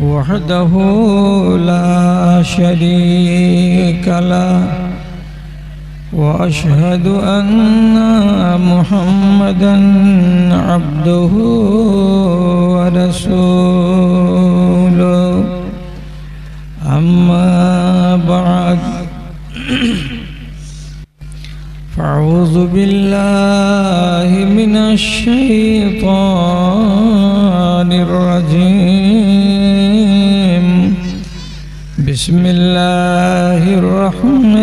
وحده لا شريك له وأشهد أن محمدا عبده ورسوله أما بعد فأعوذ بالله من الشيطان الرجيم بسم الله الرحمن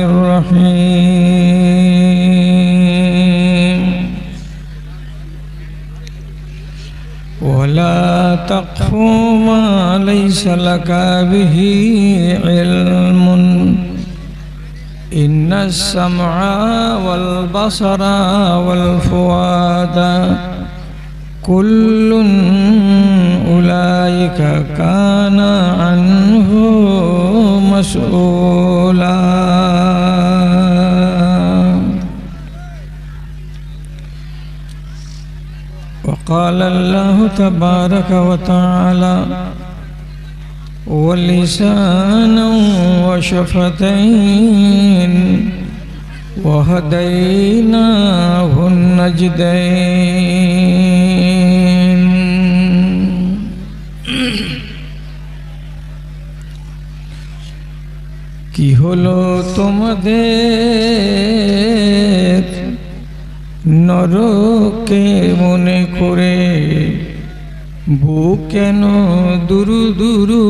الرحيم ولا تقف ما ليس لك به علم إن السمع والبصر والفؤاد كل أولئك كان عنه مسؤولا وقال الله تبارك وتعالى ولسانا وشفتين وهديناه النجدين কি হলো তোমাদের নরকে মনে করে বুক কেন দুরু দুরু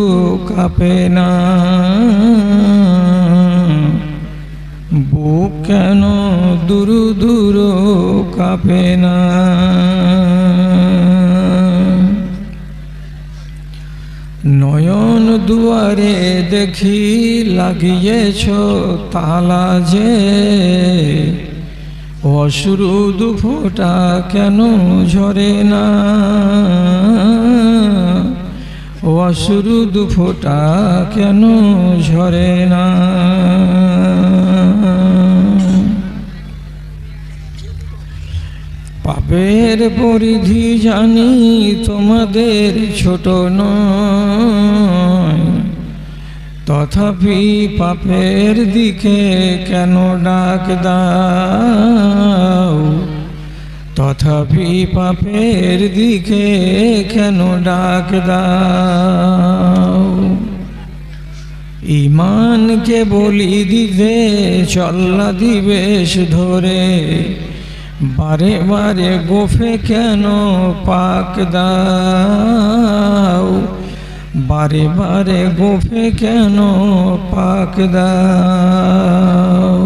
কাঁপে না বুক কেন দুরু দুরু কাঁপে না নয়ন দুয়ারে দেখি লাগিয়েছ তালা যে অশ্রু দুফোঁটা কেন ঝরে না অশ্রু দুফোঁটা কেন ঝরে না পাপের পরিধি জানি তোমাদের ছোট নয় তথাপি পাপের দিকে কেন ডাক দাও তথাপি পাপের দিকে কেন ডাক দাও ঈমানকে বলি দিতে চল্লা দিবেশ ধরে বারে বারে গোফে কেন পাক দাও বারে বারে গোফে কেন পাক দাও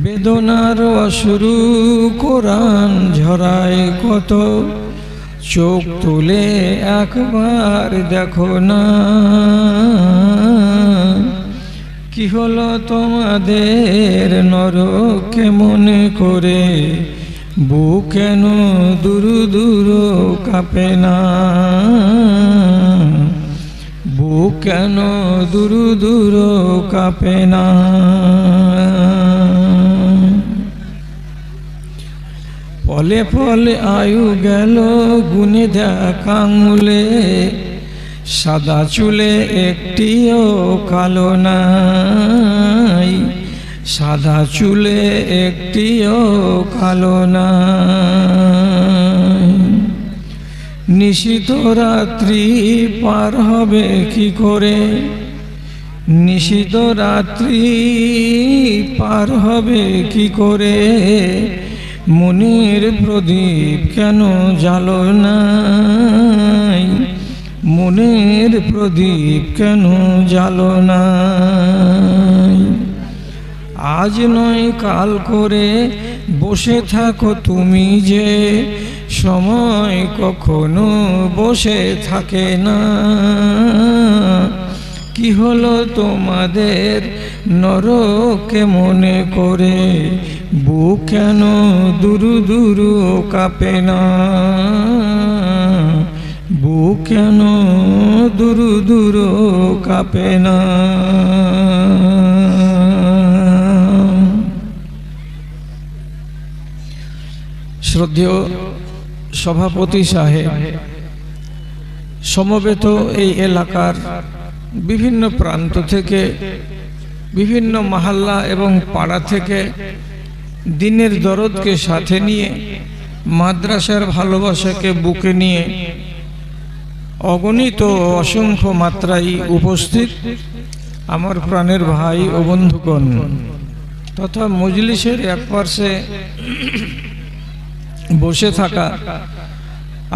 বেদনার অশ্রু কোরআন ঝরায় কত চোখ তুলে একবার দেখো না কি হলো তোমাদের নরকে মনে করে বুক কেন দুরু দুরু কাঁপে না বুক কেন দুরু দুরু কাঁপে না ফলে ফলে আয়ু গেল গুনে দেখা আঙুলে সাদা চুলে একটিও কালো নাই সাদা চুলে একটিও কালো নাই নিশিত রাত্রি পার হবে কি করে নিশিত রাত্রি পার হবে কি করে মনের প্রদীপ কেন জ্বালো নাই মনের প্রদীপ কেন জ্বালো নাই আজ নয় কাল করে বসে থাকো তুমি যে সময় কখনো বসে থাকে না কি হলো তোমাদের নরকে মনে করে বুক কেন দুরু দুরু কাঁপে না বুক কেন দুরু দুরু কাঁপে না শ্রদ্ধেয় সভাপতি সাহেব, সমবেত এই এলাকার বিভিন্ন প্রান্ত থেকে, বিভিন্ন মহল্লা এবং পাড়া থেকে দিনের দরদকে সাথে নিয়ে, মাদ্রাসার ভালোবাসাকে বুকে নিয়ে অগণিত অসংখ্য মাত্রায় উপস্থিত আমার প্রাণের ভাই ও বন্ধুগণ তথা মজলিসের এক পার্শ্বে বসে থাকা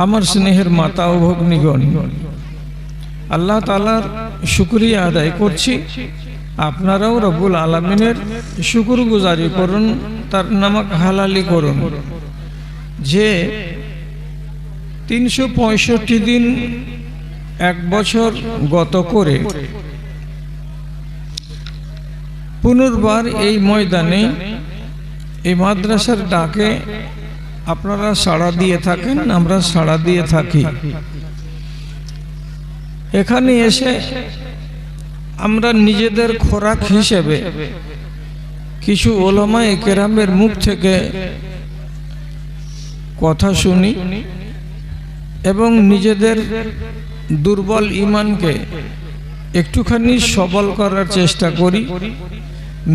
আমার স্নেহের মাতা ও ভগ্নীগণ, আল্লাহ তাআলার শুকরিয়া আদায় করছি। আপনারাও রব্বুল আলামিনের শুকরগুজারি করুন, তার নামক হালালি করুন যে 365 দিন এক বছর গত করে পুনর্বার এই ময়দানে এই মাদ্রাসার ডাকে আপনারা সাড়া দিয়ে থাকেন, আমরা সাড়া দিয়ে থাকি। এখানে এসে আমরা নিজেদের খোরাক হিসেবে কিছু ওলামায়ে কেরামের মুখ থেকে কথা শুনি এবং নিজেদের দুর্বল ঈমানকে একটুখানি সবল করার চেষ্টা করি,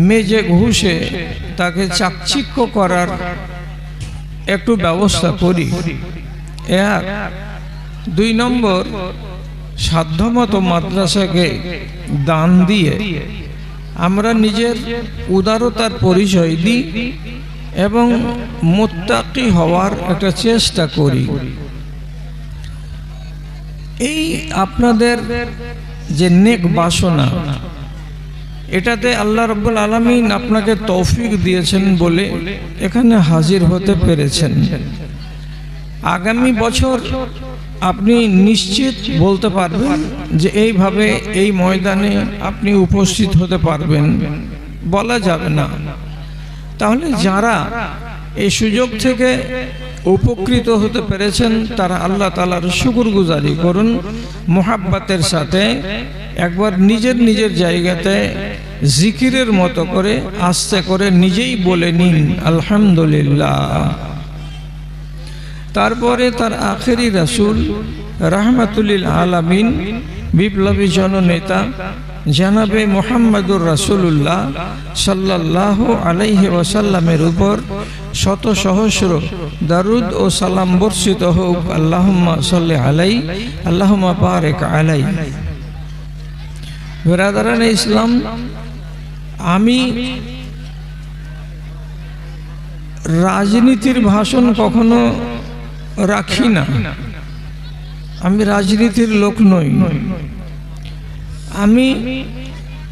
মেজে ঘুষে তাকে চাকচিক্য করার একটু ব্যবস্থা করি। এক, 2 নম্বর, সাধ্যমতো মাদ্রাসাকে দান দিয়ে আমরা নিজের উদারতার পরিচয় দিই এবং মুত্তাকি হওয়ার একটা চেষ্টা করি। এই আপনাদের যে নেক বাসনা, এটাতে আল্লাহ রাব্বুল আলামিন আপনাকে তৌফিক দিয়েছেন বলে এখানে হাজির হতে পেরেছেন। আগামী বছর আপনি নিশ্চিত বলতে পারবেন যে এইভাবে এই ময়দানে আপনি উপস্থিত হতে পারবেন, বলা যাবে না। তাহলে যারা এই সুযোগ থেকে উপকৃত হতে পেরেছেন তারা আল্লাহ তাআলার শুকরগুজারি করুন, মোহাব্বতের সাথে একবার নিজের নিজের জায়গাতে জিকিরের মতো করে আস্তে করে নিজেই বলে নিন আলহামদুলিল্লাহ। তারপরে তার আখেরি রাসূল রাহমাতুল আলামিন, বিপ্লবী জননেতা জনাবে মুহাম্মদুর রাসূলুল্লাহ সাল্লাল্লাহু আলাইহি ওয়াসাল্লামের উপর শত সহস্র দরুদ ও সালাম বর্ষিত হোক। আল্লাহুম্মা সাল্লি আলাই, আল্লাহুম্মা বারিক আলাই। বিরাদরানে ইসলাম, আমি রাজনীতির ভাষণ কখনো রাখি না, আমি রাজনীতির লোক নই। আমি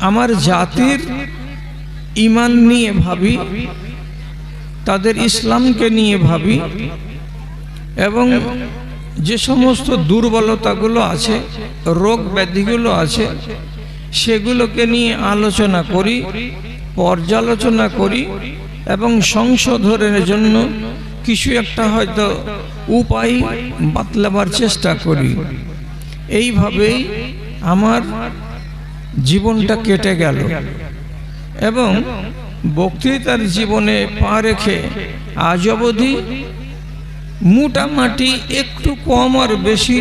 আমার জাতির ঈমান নিয়ে ভাবি, তাদের ইসলামকে নিয়ে ভাবি এবং যে সমস্ত দুর্বলতাগুলো আছে, রোগ ব্যাধিগুলো আছে, সেগুলোকে নিয়ে আলোচনা করি, পর্যালোচনা করি এবং সংশোধনের জন্য কিছু একটা হয়তো উপায় বাতলাবার চেষ্টা করি। এইভাবেই আমার জীবনটা কেটে গেল এবং বক্তৃতার জীবনে পা রেখে আজ অবধি মোটামুটি একটু কম আর বেশি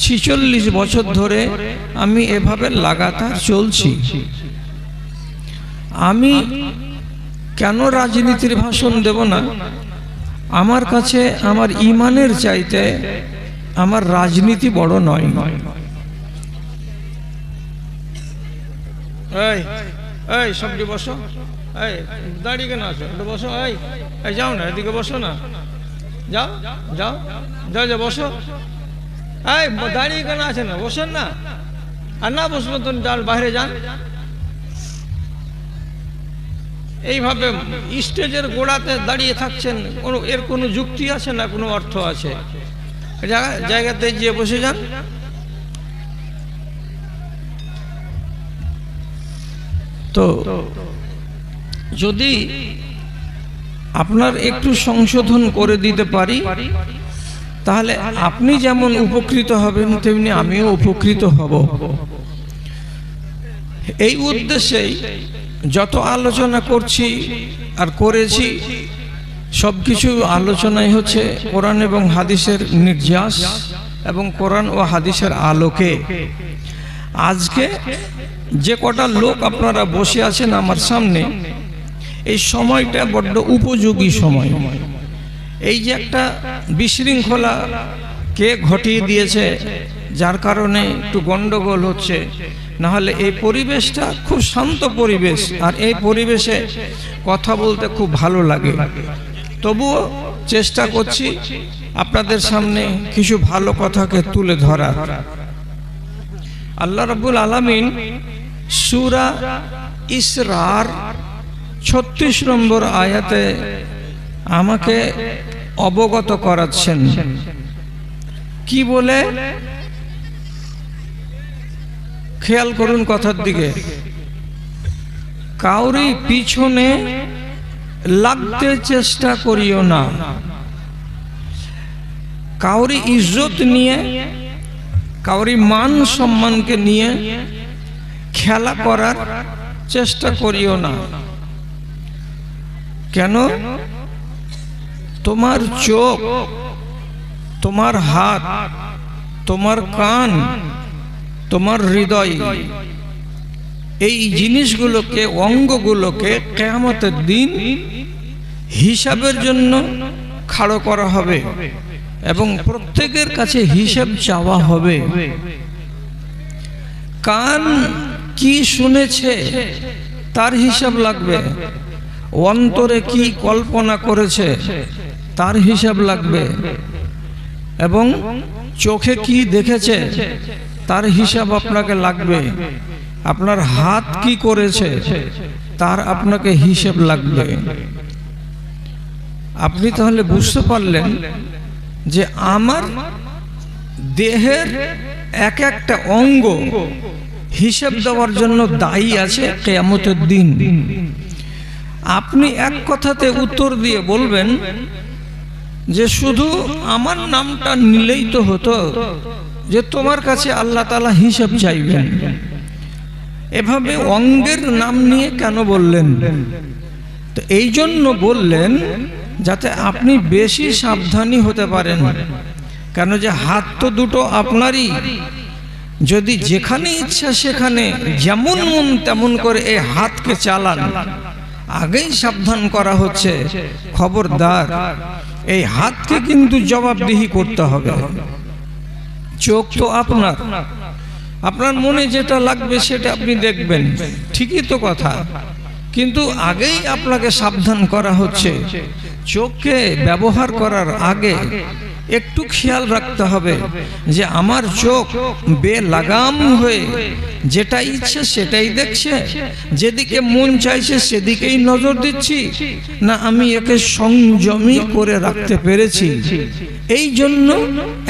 46 বছর ধরে আমি এভাবে লাগাতার চলছি। আমি কেন রাজনীতির ভাষণ দেব না? আমার কাছে আমার ঈমানের চাইতে আমার রাজনীতি বড় নয়। এই এই সবজি বসো, এই দাঁড়িয়ে কেন আছো? একটু বসো। এই যাও না, এদিকে বসো না, যাও যাও যাও যাও বসো। এই দাঁড়িয়ে কেন আছে না? বসেন না। আর না বসবেন তো বাইরে যান। এইভাবে স্টেজের গোড়াতে দাঁড়িয়ে থাকছেন, এর কোনো যুক্তি আছে না কোনো অর্থ আছে? জায়গাতে গিয়ে বসে যান। তো যদি আপনার একটু সংশোধন করে দিতে পারি তাহলে আপনি যেমন উপকৃত হবেন তেমনি আমিও উপকৃত হব। এই উদ্দেশ্যেই যত আলোচনা করছি আর করেছি সব কিছু আলোচনাই হচ্ছে কোরআন এবং হাদিসের নির্যাস এবং কোরআন ও হাদিসের আলোকে। আজকে যে কটা লোক আপনারা বসে আছেন আমার সামনে, এই সময়টা বড্ড উপযোগী সময়। এই যে একটা বিশৃঙ্খলা কে ঘটিয়ে দিয়েছে, যার কারণে একটু গন্ডগোল হচ্ছে, না হলে এই পরিবেশটা খুব শান্ত পরিবেশ, আর এই পরিবেশে কথা বলতে খুব ভালো লাগে। তবুও চেষ্টা করছি আপনাদের সামনে কিছু ভালো কথাকে তুলে ধরার। আল্লাহ রাব্বুল আলামিন সূরা ইসরার 36 নম্বর আয়াতে আমাকে অবগত করাচ্ছেন। কি বলে? খেয়াল করুন কথার দিকে। কাউরি পিছনে লাগতে চেষ্টা করিও না, কাউরি ইজ্জত নিয়ে, কাউরি মান সম্মানকে নিয়ে খেলা করার চেষ্টা করিও না। কেন? তোমার চোখ, তোমার হাত, তোমার কান, তোমার হৃদয়, এই জিনিসগুলোকে, অঙ্গগুলোকে কিয়ামতের দিন হিসাবের জন্য খাড়ো করা হবে এবং প্রত্যেকের কাছে হিসাব চাওয়া হবে। কান কি শুনেছে তার হিসাব লাগবে, অন্তরে কি কল্পনা করেছে তার হিসাব লাগবে, এবং চোখে কি দেখেছে তার হিসাব আপনাকে লাগবে, আপনার হাত কি করেছে তার আপনাকে হিসাব লাগবে। আপনি তাহলে বুঝতে পারলেন যে আমার দেহের এক একটা অঙ্গ হিসাব দেওয়ার জন্য দায়ী আছে কিয়ামতের দিন। আপনি এক কথাতে উত্তর দিয়ে বলবেন যে শুধু আমার নামটা নিলেই তো হতো, যে তোমার কাছে আল্লাহ তাআলা হিসাব চাইবেন। এভাবে অঙ্গের নাম নিয়ে কেন বললেন? তো এই জন্য বললেন যাতে আপনি বেশি সাবধানী হতে পারেন। কেন যে হাত তো দুটো আপনারই, যদি যেখানে ইচ্ছা সেখানে যেমন মন তেমন করে এই হাতকে চালান, আগেই সাবধান করা হচ্ছে, খবরদার এই হাতকে কিন্তু জবাবদিহি করতে হবে। চোখ তো আপনার, আপনার মনে যেটা লাগবে সেটা আপনি দেখবেন, ঠিকই তো কথা, কিন্তু আগেই আপনাকে সাবধান করা হচ্ছে। চোখকে ব্যবহার করার আগে একটু খেয়াল রাখতে হবে যে আমার চোখ বেলাগাম হয়ে যেটা ইচ্ছে সেটাই দেখছে, যেদিকে মন চাইছে সেদিকেই নজর দিচ্ছি, না আমি একে সংযমী করে রাখতে পেরেছি। এই জন্য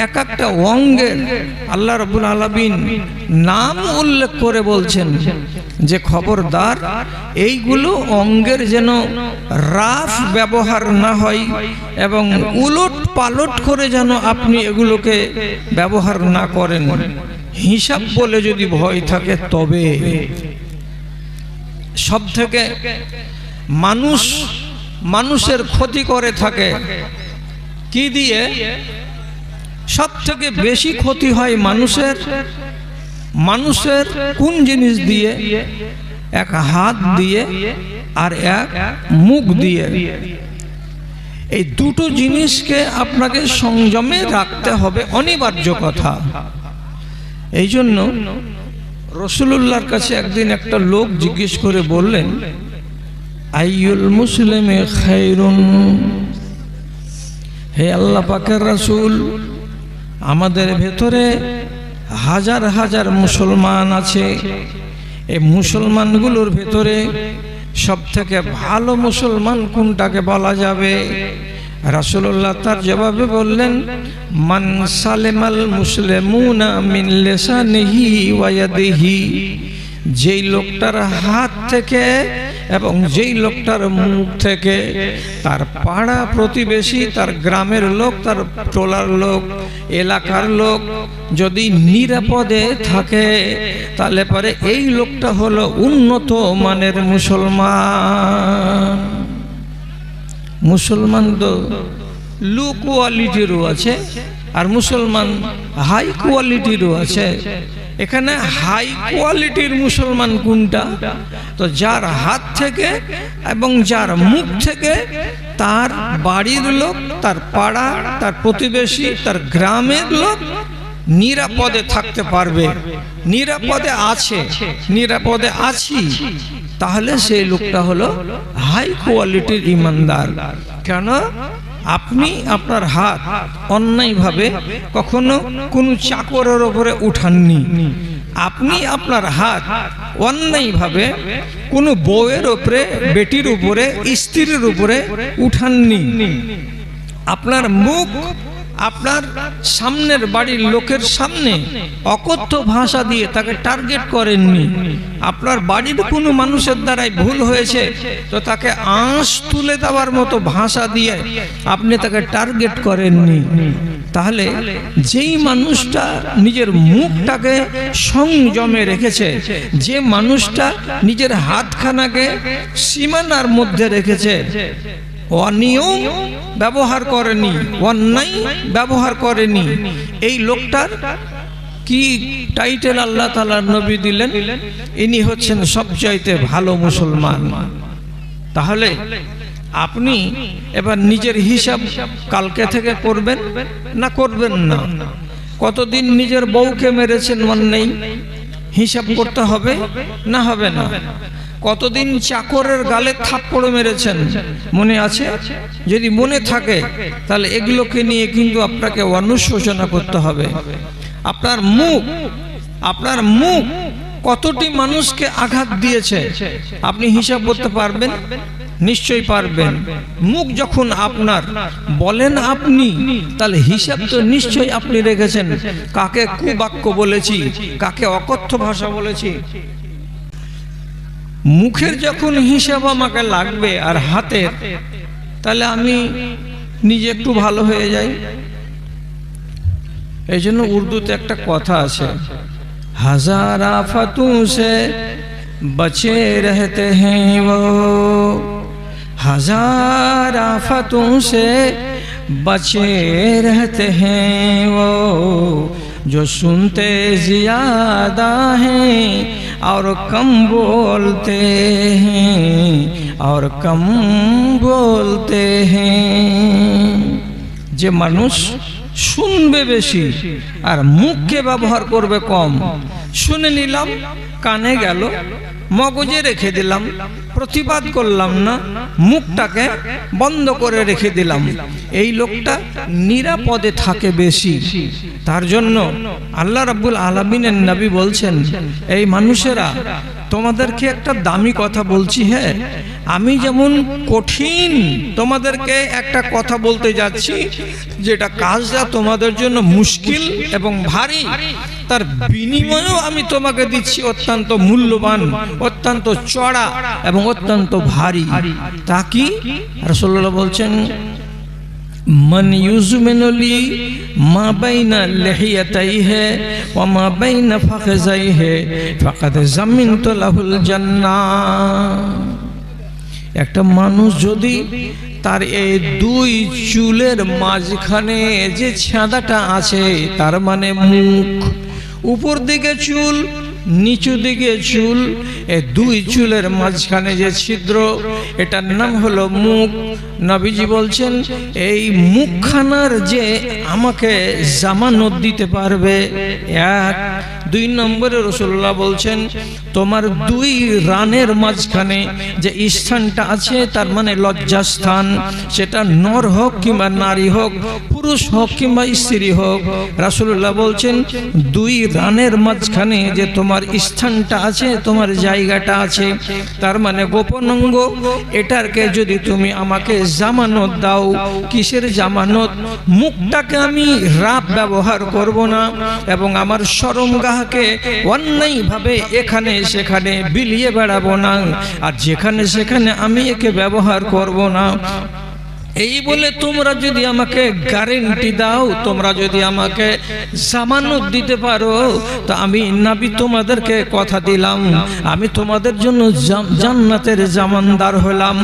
এক একটা অঙ্গের আল্লাহ রাব্বুল আলামিন নাম উল্লেখ করে বলছেন যে খবরদার এইগুলো অঙ্গের যেন রাফ ব্যবহার না হয় এবং উলট পালট করে যেন আপনি এগুলোকে ব্যবহার না করেন। হিসাব বলে যদি ভয় থাকে তবে। সব থেকে মানুষের ক্ষতি করে থাকে কি দিয়ে? সব থেকে বেশি ক্ষতি হয় মানুষের কোন জিনিস দিয়ে? এক হাত দিয়ে আর এক মুখ দিয়ে। এই দুটো জিনিসকে আপনাকে সংযমে রাখতে হবে, অনিবার্য কথা। এই জন্য রাসূলুল্লাহর কাছে একদিন একটা লোক জিজ্ঞেস করে বললেন, আইয়ুল মুসলিমে খায়রুন, হে আল্লাহ পাকের রাসূল, আমাদের ভেতরে হাজার হাজার মুসলমান আছে, এই মুসলমানগুলোর ভেতরে সব থেকে ভালো মুসলমান কোনটাকে বলা যাবে? রাসূলুল্লাহ তার জবাবে বললেন, মান সালেমাল মুসলিমুনা মিন লিসানিহি ওয়া ইয়াদিহি, যেই লোকটার হাত থেকে এবং যেই লোকটার মুখ থেকে তার পাড়া প্রতিবেশী, তার গ্রামের লোক, তার টোলার লোক, এলাকার লোক যদি নিরাপদে থাকে, তাহলে পরে এই লোকটা হলো উন্নত মানের মুসলমান। মুসলমান তো লো কোয়ালিটিরও আছে আর মুসলমান হাই কোয়ালিটিরও আছে। এখানে হাই কোয়ালিটির মুসলমান কোনটা? তো যার হাত থেকে এবং যার মুখ থেকে তার বাড়ির লোক, তার পাড়া, তার প্রতিবেশী, তার গ্রামের লোক নিরাপদে থাকতে পারবে, নিরাপদে আছে, নিরাপদে আছি, তাহলে সেই লোকটা হলো হাই কোয়ালিটির ইমানদার। কেন? আপনি আপনার হাত অন্যায়ভাবে কখনো কোনো চাকরের উপরে উঠাননি, আপনি আপনার হাত অন্যায়ভাবে কোনো বউয়ের উপরে, বেটির উপরে, স্ত্রীর উপরে উঠাননি। আপনার মুখ আপনার সামনের বাড়ির লোকের সামনে অকথ্য ভাষা দিয়ে তাকে টার্গেট করেননি। আপনার বাড়ির কোনো মানুষের দ্বারাই ভুল হয়েছে তো তাকে আঁশ তুলে দেওয়ার মতো ভাষা দিয়ে আপনি তাকে টার্গেট করেননি। তাহলে যেই মানুষটা নিজের মুখটাকে সংযমে রেখেছে, যে মানুষটা নিজের হাতখানাকে সীমানার মধ্যে রেখেছে, অনিয়ম ব্যবহার করেনি, অন্যায় ব্যবহার করেনি, এই লোকটার কি টাইটেল আল্লাহ তাআলার নবী দিলেন? ইনি হচ্ছেন সবচাইতে ভালো মুসলমান। তাহলে আপনি এবার নিজের হিসাব কালকে থেকে করবেন না করবেন না? কতদিন নিজের বউকে মেরেছেন অন্যায়, হিসাব করতে হবে না হবে না? কতদিন চাকরের গালে থাপ্পড় মেরেছেন, মনে আছে? যদি মনে থাকে তাহলে এগুলোকে নিয়ে কিন্তু আপনাকে অনুশোচনা করতে হবে। আপনার মুখ কতটি মানুষকে আঘাত দিয়েছে আপনি হিসাব করতে পারবেন? নিশ্চয়ই পারবেন। মুখ যখন আপনার, বলেন আপনি, তাহলে হিসাব তো নিশ্চয়ই আপনি রেখেছেন। কাকে কুবাক্য বলেছি, কাকে অকথ্য ভাষা বলেছি। মুখের যখন হিসাব আমাকে লাগবে আর হাতের, তাহলে আমি নিজে একটু ভালো হয়ে যাই। এই জন্য উর্দুতে একটা কথা আছে, হাজার আফাতোं से बचे रहते हैं वो, हजार आफतों से बचे रहते हैं वो, जो सुनते ज्यादा हैं और कम बोलते हैं, और कम बोलते हैं। যে মানুষ শুনবে বেশি আর মুখকে ব্যবহার করবে কম। শুনে নিলাম, কানে গেল, মগজে রেখে দিলাম, প্রতিবাদ করলাম না, মুখটাকে বন্ধ করে রেখে দিলাম, এই লোকটা নিরাপদে থাকে বেশি। তার জন্য আল্লাহ রাব্বুল আলামিনের নবী বলছেন, এই মানুষেরা তোমাদেরকে একটা দামি কথা বলছি, হ্যাঁ আমি যেমন কঠিন তোমাদেরকে একটা কথা বলতে যাচ্ছি, যেটা কাজটা তোমাদের জন্য মুশকিল এবং ভারী, তার বিনিময়েও আমি তোমাকে দিচ্ছি অত্যন্ত মূল্যবান, অত্যন্ত চড়া এবং অত্যন্ত ভারী। তা কি? রাসূলুল্লাহ বলছেন, मन युज़मिनुली मा बैना लहियतैहि व मा बैना फखज़ैहि फ़क़द ज़मिनतु लहुल जान्नाह। একটা মানুষ যদি তার এই দুই চুলের মাঝখানে যে ছাঁদাটা আছে, তার মানে মুখ, উপর দিকে চুল, নিচু দিকে চুল, এই দুই চুলের মাঝখানে যে ছিদ্র, এটার নাম হলো মুখ। নবীজি বলছেন, এই মুখখানার যে আমাকে জামানত দিতে পারবে, এক। দুই নম্বরে রাসূলুল্লাহ বলছেন, তোমার দুই রানের মাঝখানে যে স্থানটা আছে, তার মানে লজ্জাস্থান, সেটা নর হোক কিংবা নারী হোক, পুরুষ হোক কিংবা স্ত্রী হোক, রাসূলুল্লাহ বলছেন দুই রানের মাঝখানে যে তোমার স্থানটা আছে, তোমার জায়গাটা আছে, তার মানে গোপন অঙ্গ, এটাকে যদি তুমি আমাকে জামানত দাও। কিসের জামানত? মুখটাকে আমি রাপ ব্যবহার করব না এবং আমার শরমগাহকে অন্যায়ভাবে এখানে সেখানে বিলিয়ে বেড়াবো না, আর যেখানে সেখানে আমি একে ব্যবহার করব না। এই বলে তোমরা যদি আমাকে গ্যারান্টি দাও, তোমরা যদি আমাকে জামানত দিতে পারো, তো আমি নবী তোমাদেরকে কথা দিলাম, আমি তোমাদের জন্য জান্নাতের জামানদার হলাম।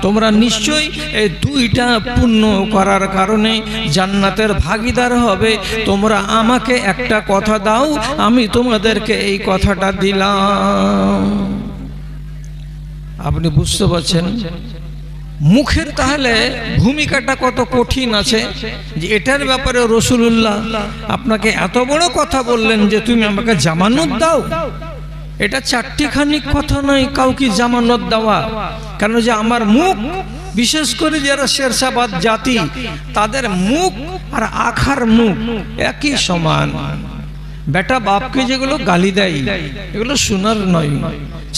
তোমরা নিশ্চয়ই এই দুইটা পুণ্য করার কারণে জান্নাতের ভাগীদার হবে। তোমরা আমাকে একটা কথা দাও, আমি তোমাদেরকে এই কথাটা দিলাম। আপনি বুঝতে পারছেন মুখের তাহলে ভূমিকাটা কত কঠিন আছে, যে এটার ব্যাপারে রাসূলুল্লাহ আপনাকে এত বড় কথা বললেন যে তুমি আমাকে জামানত দাও। এটা চারটিখানি কথা নয় কাউকে জামানত দেওয়া, কারণ যে আমার মুখ, বিশেষ করে যারা শেরশাবাদ জাতি, তাদের মুখ আর আখার মুখ একই সমান। বেটা বাপকে যেগুলো গালি দেয় এগুলো শোনার নয়।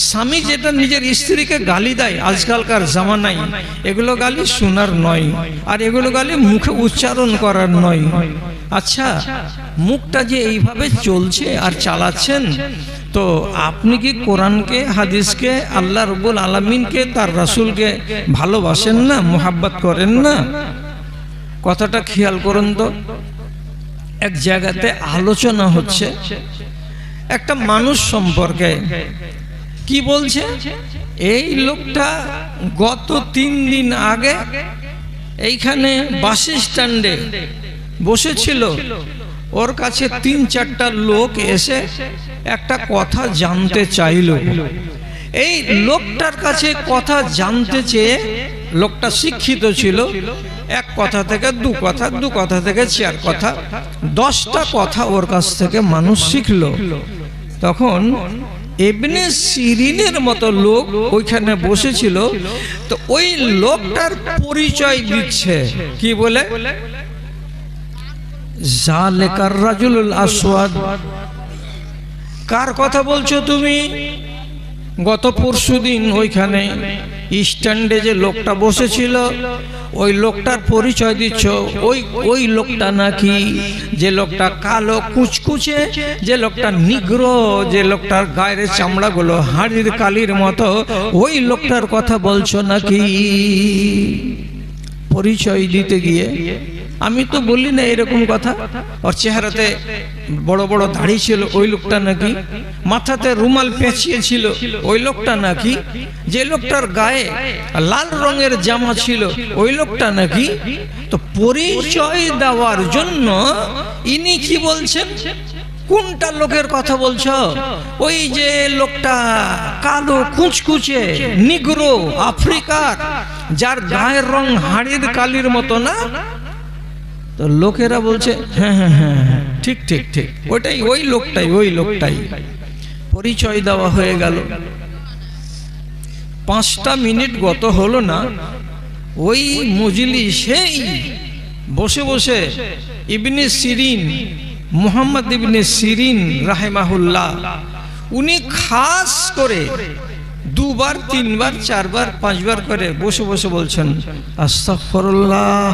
স্বামী যেটা নিজের স্ত্রীকে গালি দেয় আজকালকার জামানায়, এগুলো গালি শোনার নয়, আর এগুলো গালি মুখে উচ্চারণ করার নয়। আচ্ছা, মুখটা যে এইভাবে চলছে আর চালাচ্ছেন, তো আপনি কি কোরআনকে, হাদিসকে, আল্লাহ রাব্বুল আলামিনকে, তার রাসূলকে ভালোবাসেন না, মুহাব্বত করেন না? কথাটা খেয়াল করুন তো। এক জায়গাতে আলোচনা হচ্ছে একটা মানুষ সম্পর্কে। কি বলছে? এই লোকটা গত 3 দিন আগে এইখানে বাস স্ট্যান্ডে বসেছিল, ওর কাছে 3-4টা লোক এসে একটা কথা জানতে চাইল। এই লোকটার কাছে কথা জানতে চেয়ে, লোকটা শিক্ষিত ছিল, এক কথা থেকে 2 কথা, 2 কথা থেকে 4 কথা, 10টা কথা ওর কাছ থেকে মানুষ শিখলো। তখন ইবনে সিরিনের মতো লোক ওইখানে বসেছিল, তো ওই লোকটার পরিচয় দিচ্ছে। কি বলে? জালিকার রাজুলুল আসওয়াদ। কার কথা বলছো তুমি? গত পরশুদিন ওইখানে স্ট্যান্ডে যে লোকটা বসেছিল, ওই লোকটার পরিচয় দিচ্ছ। ওই লোকটা নাকি, যে লোকটা কালো কুচকুচে, যে লোকটা নিগ্রো, যে লোকটার গায়ের চামড়াগুলো হাড়ির কালির মতো, ওই লোকটার কথা বলছো নাকি? পরিচয় দিতে গিয়ে আমি তো বলি না এরকম কথা। ওর চেহারাতে বড় বড় দাড়ি ছিল, ওই লোকটা নাকি? মাথাতে রুমাল পেঁচিয়েছিল, ওই লোকটা নাকি? যে লোকটার গায়ে লাল রঙের জামা ছিল, ওই লোকটা নাকি? তো পরিচয় দেওয়ার জন্য ইনি কি বলছেন? কোনটা লোকের কথা বলছো? ওই যে লোকটা কালো কুচকুচে, নিগ্রো, আফ্রিকার, যার গায়ের রং হাড়ির কালির মতো না? তো লোকেরা বলছে হ্যাঁ হ্যাঁ হ্যাঁ হ্যাঁ, ঠিক ঠিক ঠিক, ওইটাই, ওই লোকটাই, ওই লোকটাই। পরিচয় দেওয়া হয়ে গেল। 5টা মিনিট গত হলো না, ওই মজলিসেই বসে বসে ইবনে সিরিন, মুহাম্মদ ইবনে সিরিন রাহিমাহুল্লাহ, উনি খাস করে 2 বার 3 বার 4 বার 5 বার করে বসে বসে বলছেন আস্তাগফিরুল্লাহ,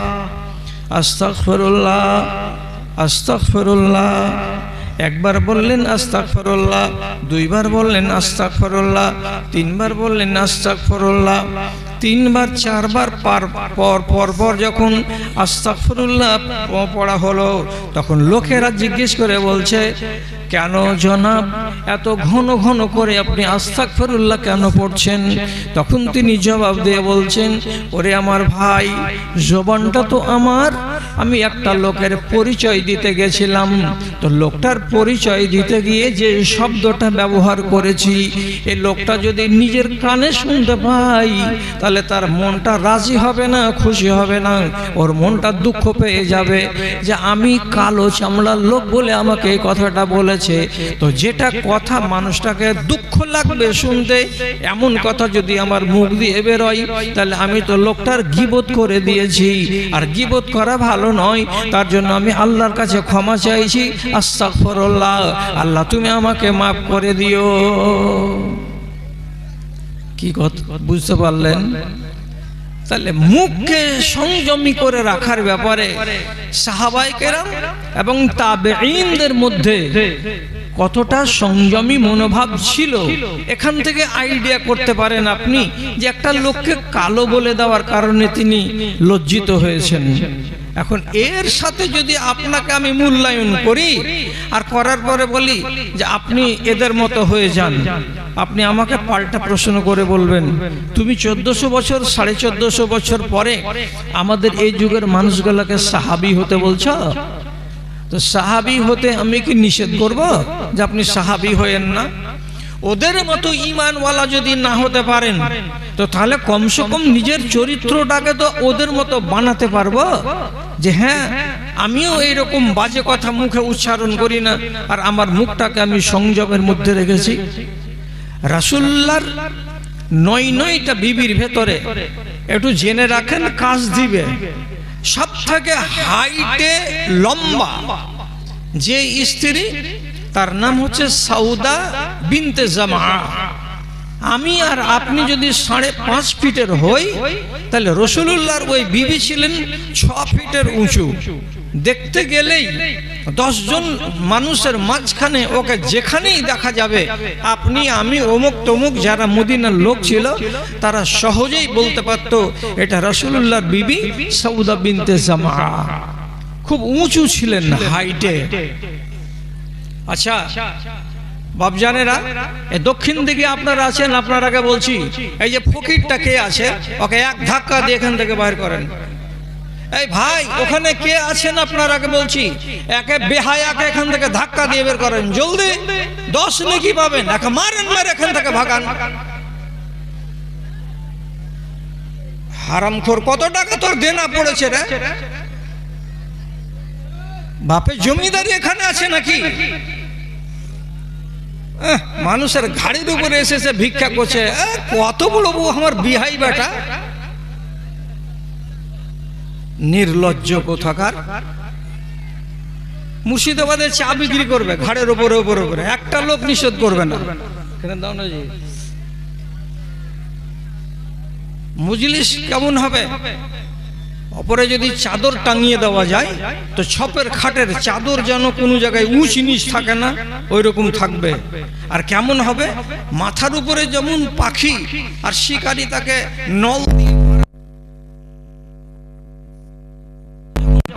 আস্তাগফিরুল্লাহ, আস্তাগফিরুল্লাহ। একবার বললেন আস্তাগফিরুল্লাহ, 2 বার বললেন আস্তাগফিরুল্লাহ, 3 বার বললেন আস্তাগফিরুল্লাহ। 3 বার 4 বার পর যখন আস্তাগফিরুল্লাহ পড়া হলো, তখন লোকেরা জিজ্ঞেস করে বলছে, কেন জনাব এত ঘন ঘন করে আপনি আস্তাগফিরুল্লাহ কেন পড়ছেন? তখন তিনি জবাব দিয়ে বলছেন, ওরে আমার ভাই, জবানটা তো আমার, আমি একটা লোকের পরিচয় দিতে গেছিলাম, তো লোকটার পরিচয় দিতে গিয়ে যে শব্দটা ব্যবহার করেছি, এই লোকটা যদি নিজের কানে শুনতে পাই, তাহলে তার মনটা রাজি হবে না, খুশি হবে না, ওর মনটা দুঃখ পেয়ে যাবে যে আমি কালো চামড়ার লোক বলে আমাকে এই কথাটা বলেছে। তো যেটা কথা মানুষটাকে দুঃখ লাগবে শুনতে, এমন কথা যদি আমার মুখ দিয়ে বেরোয়, তাহলে আমি তো লোকটার গীবত করে দিয়েছি, আর গীবত করা ভালো নয়। তার জন্য আমি আল্লাহর কাছে ক্ষমা চাইছি, আস্তাগফিরুল্লাহ, আল্লাহ তুমি আমাকে মাফ করে দিও। কি কথা বুঝতে পারলেন? তাহলে মুখকে সংযমী করে রাখার ব্যাপারে সাহাবায়ে কেরাম এবং তাবেঈনদের মধ্যে কতটা সংযমী মনোভাব ছিল এখান থেকে আইডিয়া করতে পারেন আপনি যে একটা লোককে কালো বলে দেওয়ার কারণে তিনি লজ্জিত হয়েছেন। এখন এর সাথে যদি আপনাকে আমি মূল্যায়ন করি আর করার পরে বলি যে আপনি এদের মতো হয়ে যান, আপনি আমাকে পাল্টা প্রশ্ন করে বলবেন তুমি 1400 বছর 1450 বছর পরে আমাদের এই যুগের মানুষগুলোকে সাহাবী হতে বলছো, তো সাহাবী হতে আমি কি নিষেধ করব যে আপনি সাহাবী হয়েন না? ওদের মতো ঈমানওয়ালা যদি না হতে পারেন তো তাহলে কমসে কম নিজের চরিত্রটাকে তো ওদের মতো বানাতে পারবো যে হ্যাঁ আমিও এইরকম বাজে কথা মুখে উচ্চারণ করি না আর আমার মুখটাকে আমি সংযমের মধ্যে রেখেছি। রাসূলুল্লাহর 9টা বিবির ভেতরে একটু জেনে রাখেন, কাজ দিবে সব থেকে হাইটে লম্বা যে স্ত্রী তার নাম হচ্ছে সাউদা বিনতে জামা। আমি আর আপনি যদি 5.5 ফিটের হই তাহলে রাসূলুল্লাহর ওই বিবি ছিলেন 6 ফিটের উঁচু। দেখতে গেলেই 10 জন মানুষের মাঝখানে ওকে যেখানেই দেখা যাবে আপনি আমি অমুক তমুক যারা মদিনার লোক ছিল তারা সহজেই বলতে পারতো এটা রাসূলুল্লাহর বিবি সাউদা বিনতে জামা। খুব উঁচু ছিলেন হাইটে। আচ্ছা বাপজানেরা, দক্ষিণ দিকে আপনারা আছেন, আপনারাকে বলছি এই যে ফকিরটা কে আছে ওকে এক ধাক্কা দিয়ে এখান থেকে বাইর করেন। এই ভাই ওখানে কে আছেন আপনারাকে বলছি একে বেহায়াকে এখান থেকে ধাক্কা দিয়ে বের করেন, জলদি 10 নেকি পাবেন, একে মারেন, মারে এখান থেকে ভাগান। হারামখোর, কত টাকা তোর দেনা পড়েছে রে? বাপের জমিদারি এখানে আছে নাকি? মানুষের ঘাড়ির উপরে এসেছে ভিক্ষা করছে, কত বড় বউ আমার বিহাই বেটা, নির্লজ্জ কোথাকার। মুর্শিদাবাদে চা বিক্রি করবে ঘাড়ের উপরে উপরে উপরে, একটা লোক নিষেধ করবে না। দাও না জি, মজলিস কেমন হবে? অপরে যদি চাদর টাঙিয়ে দেওয়া যায় তো ছপের খাটের চাদর যেন কোনো জায়গায় উঁচ নিচ থাকে না, ওই রকম থাকবে। আর কেমন হবে? মাথার উপরে যেমন পাখি আর শিকারী তাকে নল দিয়ে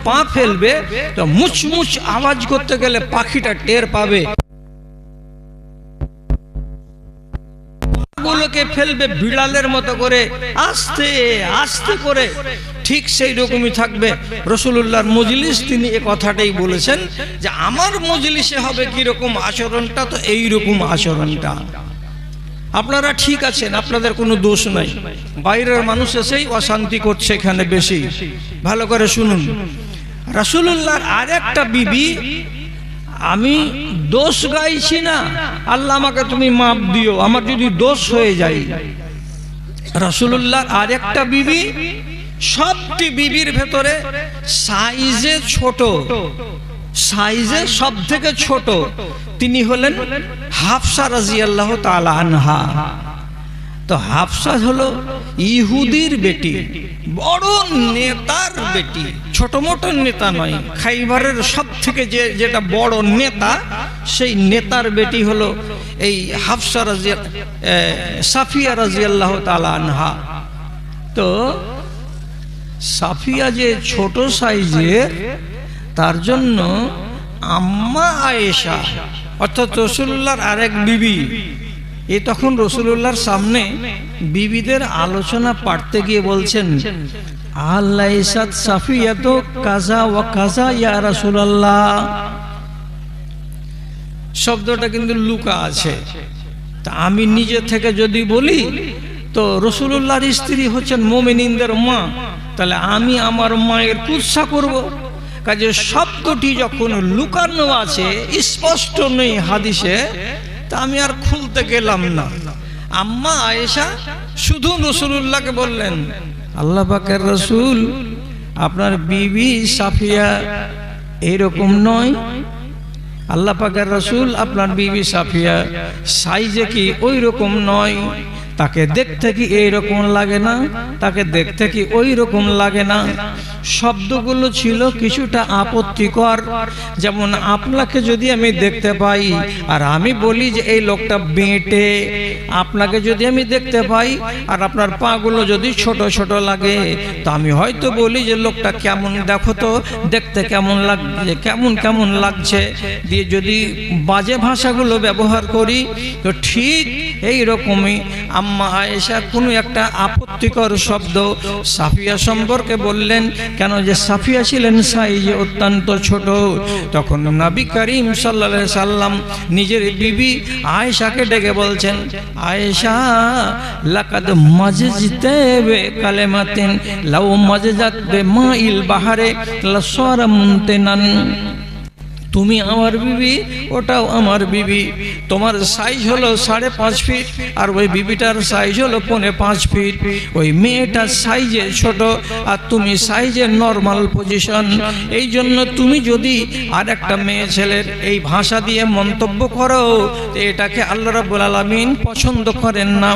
পা ফেলবে তো মুচমুচ আওয়াজ করতে গেলে পাখিটা টের পাবে, গুলোকে ফেলবে বিড়ালের মতো করে আস্তে আস্তে করে, ঠিক সেই রকমই থাকবে রাসূলুল্লাহর মজলিস। তিনি এই কথাটাই বলেছেন যে আমার মজলিসে হবে কি রকম আচরণটা, তো এই রকম আচরণটা। আপনারা ঠিক আছেন, আপনাদের কোনো দোষ নাই, বাইরের মানুষ এসেই অশান্তি করছে এখানে বেশি। ভালো করে শুনুন, রাসূলুল্লাহর আরেকটা বিবি, আমি দোষ গাইছি না, আল্লাহ আমাকে তুমি মাপ দিও আমার যদি দোষ হয়ে যায়। রাসূলুল্লাহর আরেকটা বিবি সবটি বিবির ভেতরে সাইজে ছোট, সাইজে সব থেকে ছোট তিনি হলেন হাফসা রাদিয়াল্লাহু তাআলা আনহা। তো হাফসা হলো ইহুদির বেটি, বড় নেতার বেটি, ছোট মোটো নেতা নয়, খাইবারের সব থেকে যেটা বড় নেতা সেই নেতার বেটি হলো এই হাফসা সাফিয়া রাদিয়াল্লাহু তাআলা আনহা। তো সাফিয়া যে ছোট সাইজের, তার জন্য আম্মা আয়েশা অর্থাৎ রাসূলুল্লাহর আরেক বিবি, এ তখন রাসূলুল্লাহর সামনে বিবিদের আলোচনা পাঠতে গিয়ে বলছেন আলাইসাত সাফিয়াতু কাজা ওয়া কাজা ইয়া রাসূলুল্লাহ। শব্দটা কিন্তু লুকা আছে, তা আমি নিজে থেকে যদি বলি তো রাসূলুল্লাহর স্ত্রী হচ্ছেন মুমিনিনদের মা, তাহলে আমি আমার মায়ের কুৎসা করব। কাজে শব্দটি যখন লুকানো আছে, স্পষ্ট নেই হাদিসে, তা আমি আর খুলতে গেলাম না। আম্মা আয়েশা শুধু রাসূলুল্লাহকে বললেন, আল্লাহ পাকের রাসূল আপনার বিবি সাফিয়া এরকম নয়, আল্লাহ পাকের রাসূল আপনার বিবি সাফিয়া সাইজে কি ওই রকম নয়, তাকে দেখতে কি এইরকম লাগে না, তাকে দেখতে কি ওই রকম লাগে না। শব্দগুলো ছিল কিছুটা আপত্তিকর। যেমন আপনাকে যদি আমি দেখতে পাই আর আমি বলি যে এই লোকটা বেঁটে, আপনাকে যদি আমি দেখতে পাই আর আপনার পাগুলো যদি ছোট ছোট লাগে, তো আমি হয়তো বলি যে লোকটা কেমন, দেখো তো দেখতে কেমন লাগছে, কেমন কেমন লাগছে, দিয়ে যদি বাজে ভাষাগুলো ব্যবহার করি, তো ঠিক এই রকমই আম্মা আয়েশা কোনো একটা আপত্তিকর শব্দ সাফিয়া সম্পর্কে বললেন। কেন যে সাফিয়া ছিলেন সাইজে অত্যন্ত ছোট। তখন নবী করিম সাল্লাল্লাহু আলাইহি সাল্লাম নিজের বিবি আয়েশাকে ডেকে বলছেন, আয়েশা লাকাদ মাজজিতে বে কালেমাতিন লাউ মাজজাত বে মাইল বাহারে লাসারা মুনতিনান। তুমি আমার বিবি, ওটাও আমার বিবি। তোমার সাইজ হলো 5.5 ফিট আর ওই বিবিটার সাইজ হলো 4.5 ফিট। ওই মেয়েটার সাইজে ছোট আর তুমি সাইজে নর্মাল পজিশন। এই জন্য তুমি যদি আর একটা মেয়ে ছেলের এই ভাষা দিয়ে মন্তব্য করো, এটাকে আল্লাহ রাব্বুল আলামিন পছন্দ করেন না।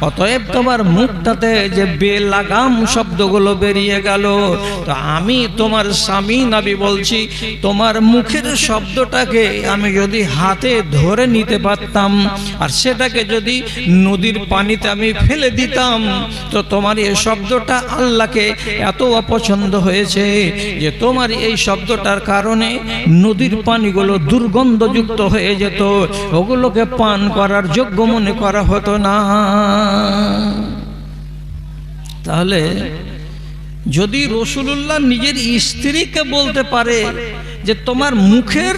অতএব তোমার মুখটাতে যে বেলাগাম শব্দগুলো বেরিয়ে গেল, তো আমি তোমার স্বামী নবী বলছি, তোমার মুখের শব্দটাকে আমি যদি হাতে ধরে নিতে পারতাম আর সেটাকে যদি নদীর পানিতে আমি ফেলে দিতাম, তো তোমার এই শব্দটা আল্লাহকে এত অপছন্দ হয়েছে যে তোমার এই শব্দটার কারণে নদীর পানিগুলো দুর্গন্ধযুক্ত হয়ে যেত, ওগুলোকে পান করার যোগ্য মনে করা হতো না। তাহলে যদি রাসূলুল্লাহ নিজের স্ত্রীকে বলতে পারে যে তোমার মুখের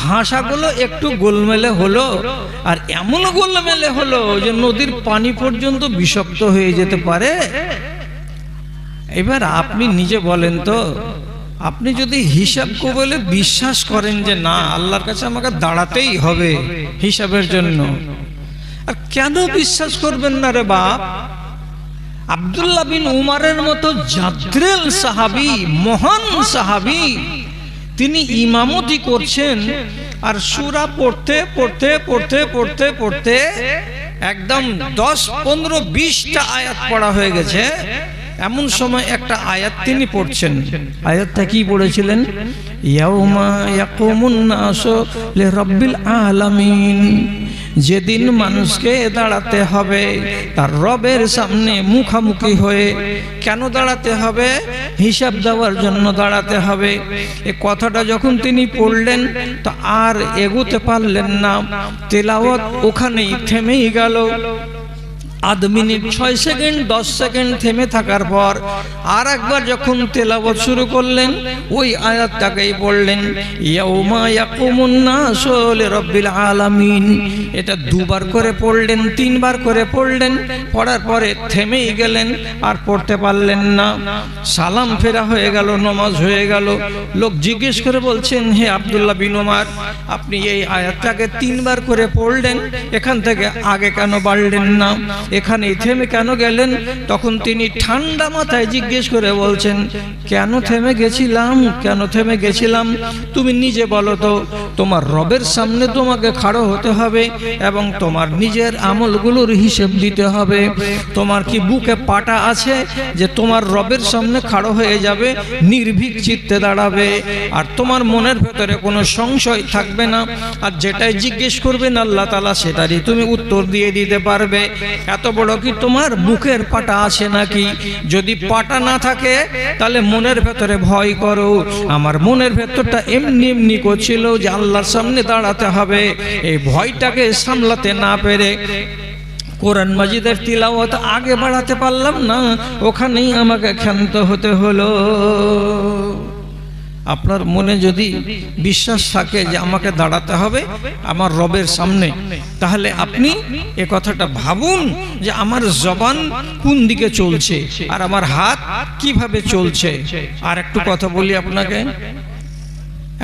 ভাষাগুলো একটু গোলমেলে হলো, আর এমন গোলমেলে হলো যে নদীর পানি পর্যন্ত বিষাক্ত হয়ে যেতে পারে, এবার আপনি নিজে বলেন তো, আপনি যদি হিসাব বলে বিশ্বাস করেন যে না আল্লাহর কাছে আমাকে দাঁড়াতেই হবে হিসাবের জন্য, আর কেন বিশ্বাস করবেন না রে বাপ? আব্দুল্লাহ বিন উমারের মতো জাদ্রেল সাহাবী, মহান সাহাবী, তিনি ইমামতি করছেন আর সূরা পড়তে পড়তে পড়তে পড়তে পড়তে একদম 10, 15, 20টা আয়াত পড়া হয়ে গেছে। এমন সময় একটা আয়াত তিনি পড়ছেন। আয়াতটা কি পড়েছিলেন? ইয়াউমা ইয়াকুমুন নাসু লিরাব্বিল আলামিন। যেদিন মানুষকে দাঁড়াতে হবে তার রবের সামনে মুখামুখি হয়ে। কেন দাঁড়াতে হবে? হিসাব দেওয়ার জন্য দাঁড়াতে হবে। এই কথাটা যখন তিনি পড়লেন তো আর এগোতে পারলেন না, তেলাওয়াত ওখানেই থেমেই গেল। আধ মিনিট 6 সেকেন্ড 10 সেকেন্ড থেমে থাকার পর আর একবার যখন তেলাওয়াত শুরু করলেন, ওই আয়াতটাকেই পড়লেন, ইয়াউমা ইয়াকুমুন নাসু লিরাব্বিল আলামিন। এটা 2 বার করে পড়লেন, 3 বার করে পড়লেন, পড়ার পরে থেমেই গেলেন, আর পড়তে পারলেন না। সালাম ফেরা হয়ে গেল, নামাজ হয়ে গেল। লোক জিজ্ঞেস করে বলছেন, হে আব্দুল্লাহ বিন উমার, আপনি এই আয়াতটাকে 3 বার করে পড়লেন, এখান থেকে আগে কেন বাড়লেন না, এখানে থেমে কেন গেলেন? তখন তিনি ঠান্ডা মাথায় জিজ্ঞেস করে বলছেন, কেন থেমে গেছিলাম, কেন থেমে গেছিলাম তুমি নিজে বলো তো। তোমার রবের সামনে তোমাকে খাড়ো হতে হবে এবং তোমার নিজের আমলগুলোর হিসেব দিতে হবে। তোমার কি বুকে পাটা আছে যে তোমার রবের সামনে খাড়ো হয়ে যাবে, নির্ভীক চিত্তে দাঁড়াবে, আর তোমার মনের ভেতরে কোনো সংশয় থাকবে না, আর যেটাই জিজ্ঞেস করবেন আল্লাহ তাআলা সেটারই তুমি উত্তর দিয়ে দিতে পারবে? এত বড় কি তোমার বুকের পাটা আছে নাকি? যদি পাটা না থাকে তাহলে মনের ভেতরে ভয় করো। আমার মনের ভেতরটা এমনি এমনি করছিল যে আল্লাহর সামনে দাঁড়াতে হবে। এই ভয়টাকে সামলাতে না পেরে কোরআন মাজিদের তিলাওয়াত আগে বাড়াতে পারলাম না, ওখানেই আমাকে ক্ষান্ত হতে হলো। আপনার মনে যদি বিশ্বাস থাকে যে আমাকে দাঁড়াতে হবে আমার রবের সামনে, তাহলে আপনি এ কথাটা ভাবুন যে আমার জবান কোন দিকে চলছে আর আমার হাত কিভাবে চলছে। আর একটু কথা বলি আপনাকে,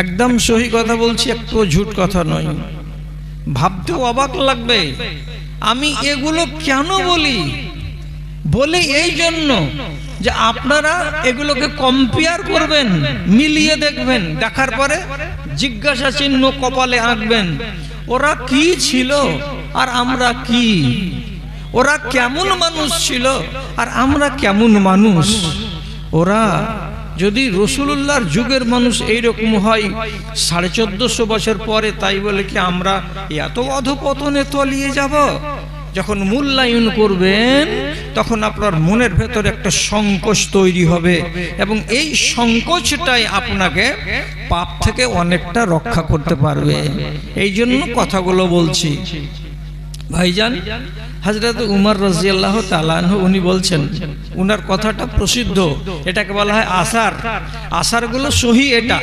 একদম সহি কথা বলছি, একটু ঝুট কথা নয়। ভাবতেও অবাক লাগবে আমি এগুলো কেন বলি। বলি এই জন্য যে আপনারা এগুলোকে কম্পেয়ার করবেন, মিলিয়ে দেখবেন, দেখার পরে জিজ্ঞাসা চিহ্ন কপালে আঁকবেন, ওরা কি ছিল আর আমরা কি। ওরা কেমন মানুষ ছিল আর আমরা কেমন মানুষ। ওরা যদি রসুলুল্লাহর যুগের মানুষ এইরকম হয় 1450 বছর পরে, তাই বলে কি আমরা এত অধপতনে তলিয়ে যাব? যখন মূল্যায়ন করবেন তখন আপনার মনের ভেতর একটা সংকোচ তৈরি হবে, এবং এই সংকোচটাই আপনাকে পাপ থেকে অনেকটা রক্ষা করতে পারবে। এই জন্য কথাগুলো বলছি। ভাইজান, হযরত উমর রাদিয়াল্লাহু তাআলা আনহু উনি বলছেন, উনার কথাটা প্রসিদ্ধ, এটাকে বলা হয় আসার। আসারগুলো সহি। এটা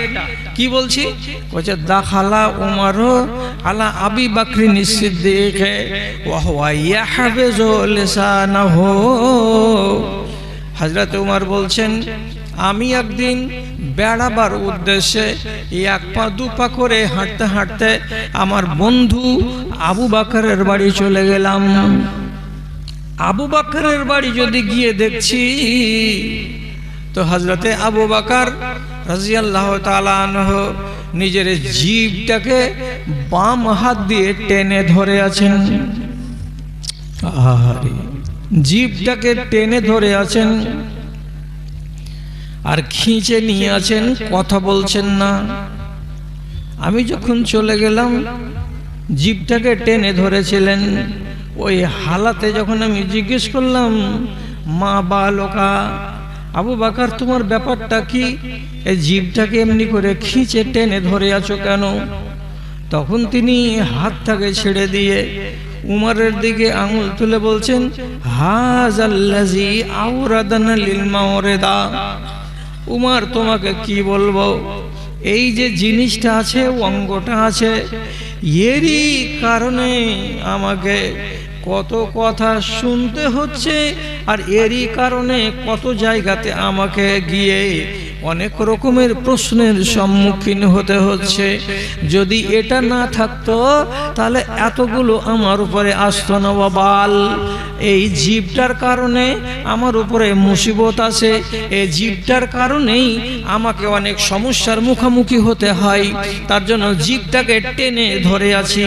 কি বলছি? বলছে দাখালা উমর আলা আবি বকরিন সিদ্দিক ওয়া হুয়া ইয়াহবিজু লিসানাহু। হযরত উমর বলছেন, আমি একদিন বেড়াবার উদ্দেশ্যে এক পা দু পা করে হাঁটতে হাঁটতে আমার বন্ধু আবু বকরের বাড়ি চলে গেলাম। আবু বকরের বাড়ি যদি গিয়ে দেখছি তো হযরতে আবু বকর রাদিয়াল্লাহু তাআলা আনহু নিজের জিভটাকে বাম হাত দিয়ে টেনে ধরে আছেন। আহারে, জিভটাকে টেনে ধরে আছেন আর খিঁচে নিয়ে আছেন, কথা বলছেন না। আমি যখন চলে গেলাম, জিভটাকে টেনে ধরেছিলেন। ওই হালাতে যখন আমি জিজ্ঞেস করলাম, মা বালকা আবু বকর, তোমার ব্যাপারটা কি? এই জিভটাকে এমনি করে খিঁচে টেনে ধরে আছো কেন? তখন তিনি হাতটাকে ছেড়ে দিয়ে উমরের দিকে আঙুল তুলে বলছেন, হাযাল্লাযী আওরাদানা লিল মাওরিদা। উমর, তোমাকে কি বলবো, এই যে জিনিসটা আছে, অঙ্গটা আছে, এরই কারণে আমাকে কত কথা শুনতে হচ্ছে, আর এরই কারণে কত জায়গাতে আমাকে গিয়ে অনেক রকমের প্রশ্নের সম্মুখীন হতে হচ্ছে। যদি এটা না থাকতো তাহলে এতগুলো আমার উপরে আসতো না বাবাল। এই জিভটার কারণে আমার উপরে মুসিবত আছে, এই জিভটার কারণেই আমাকে অনেক সমস্যার মুখোমুখি হতে হয়। তার জন্য জিভটাকে টেনে ধরে আছি,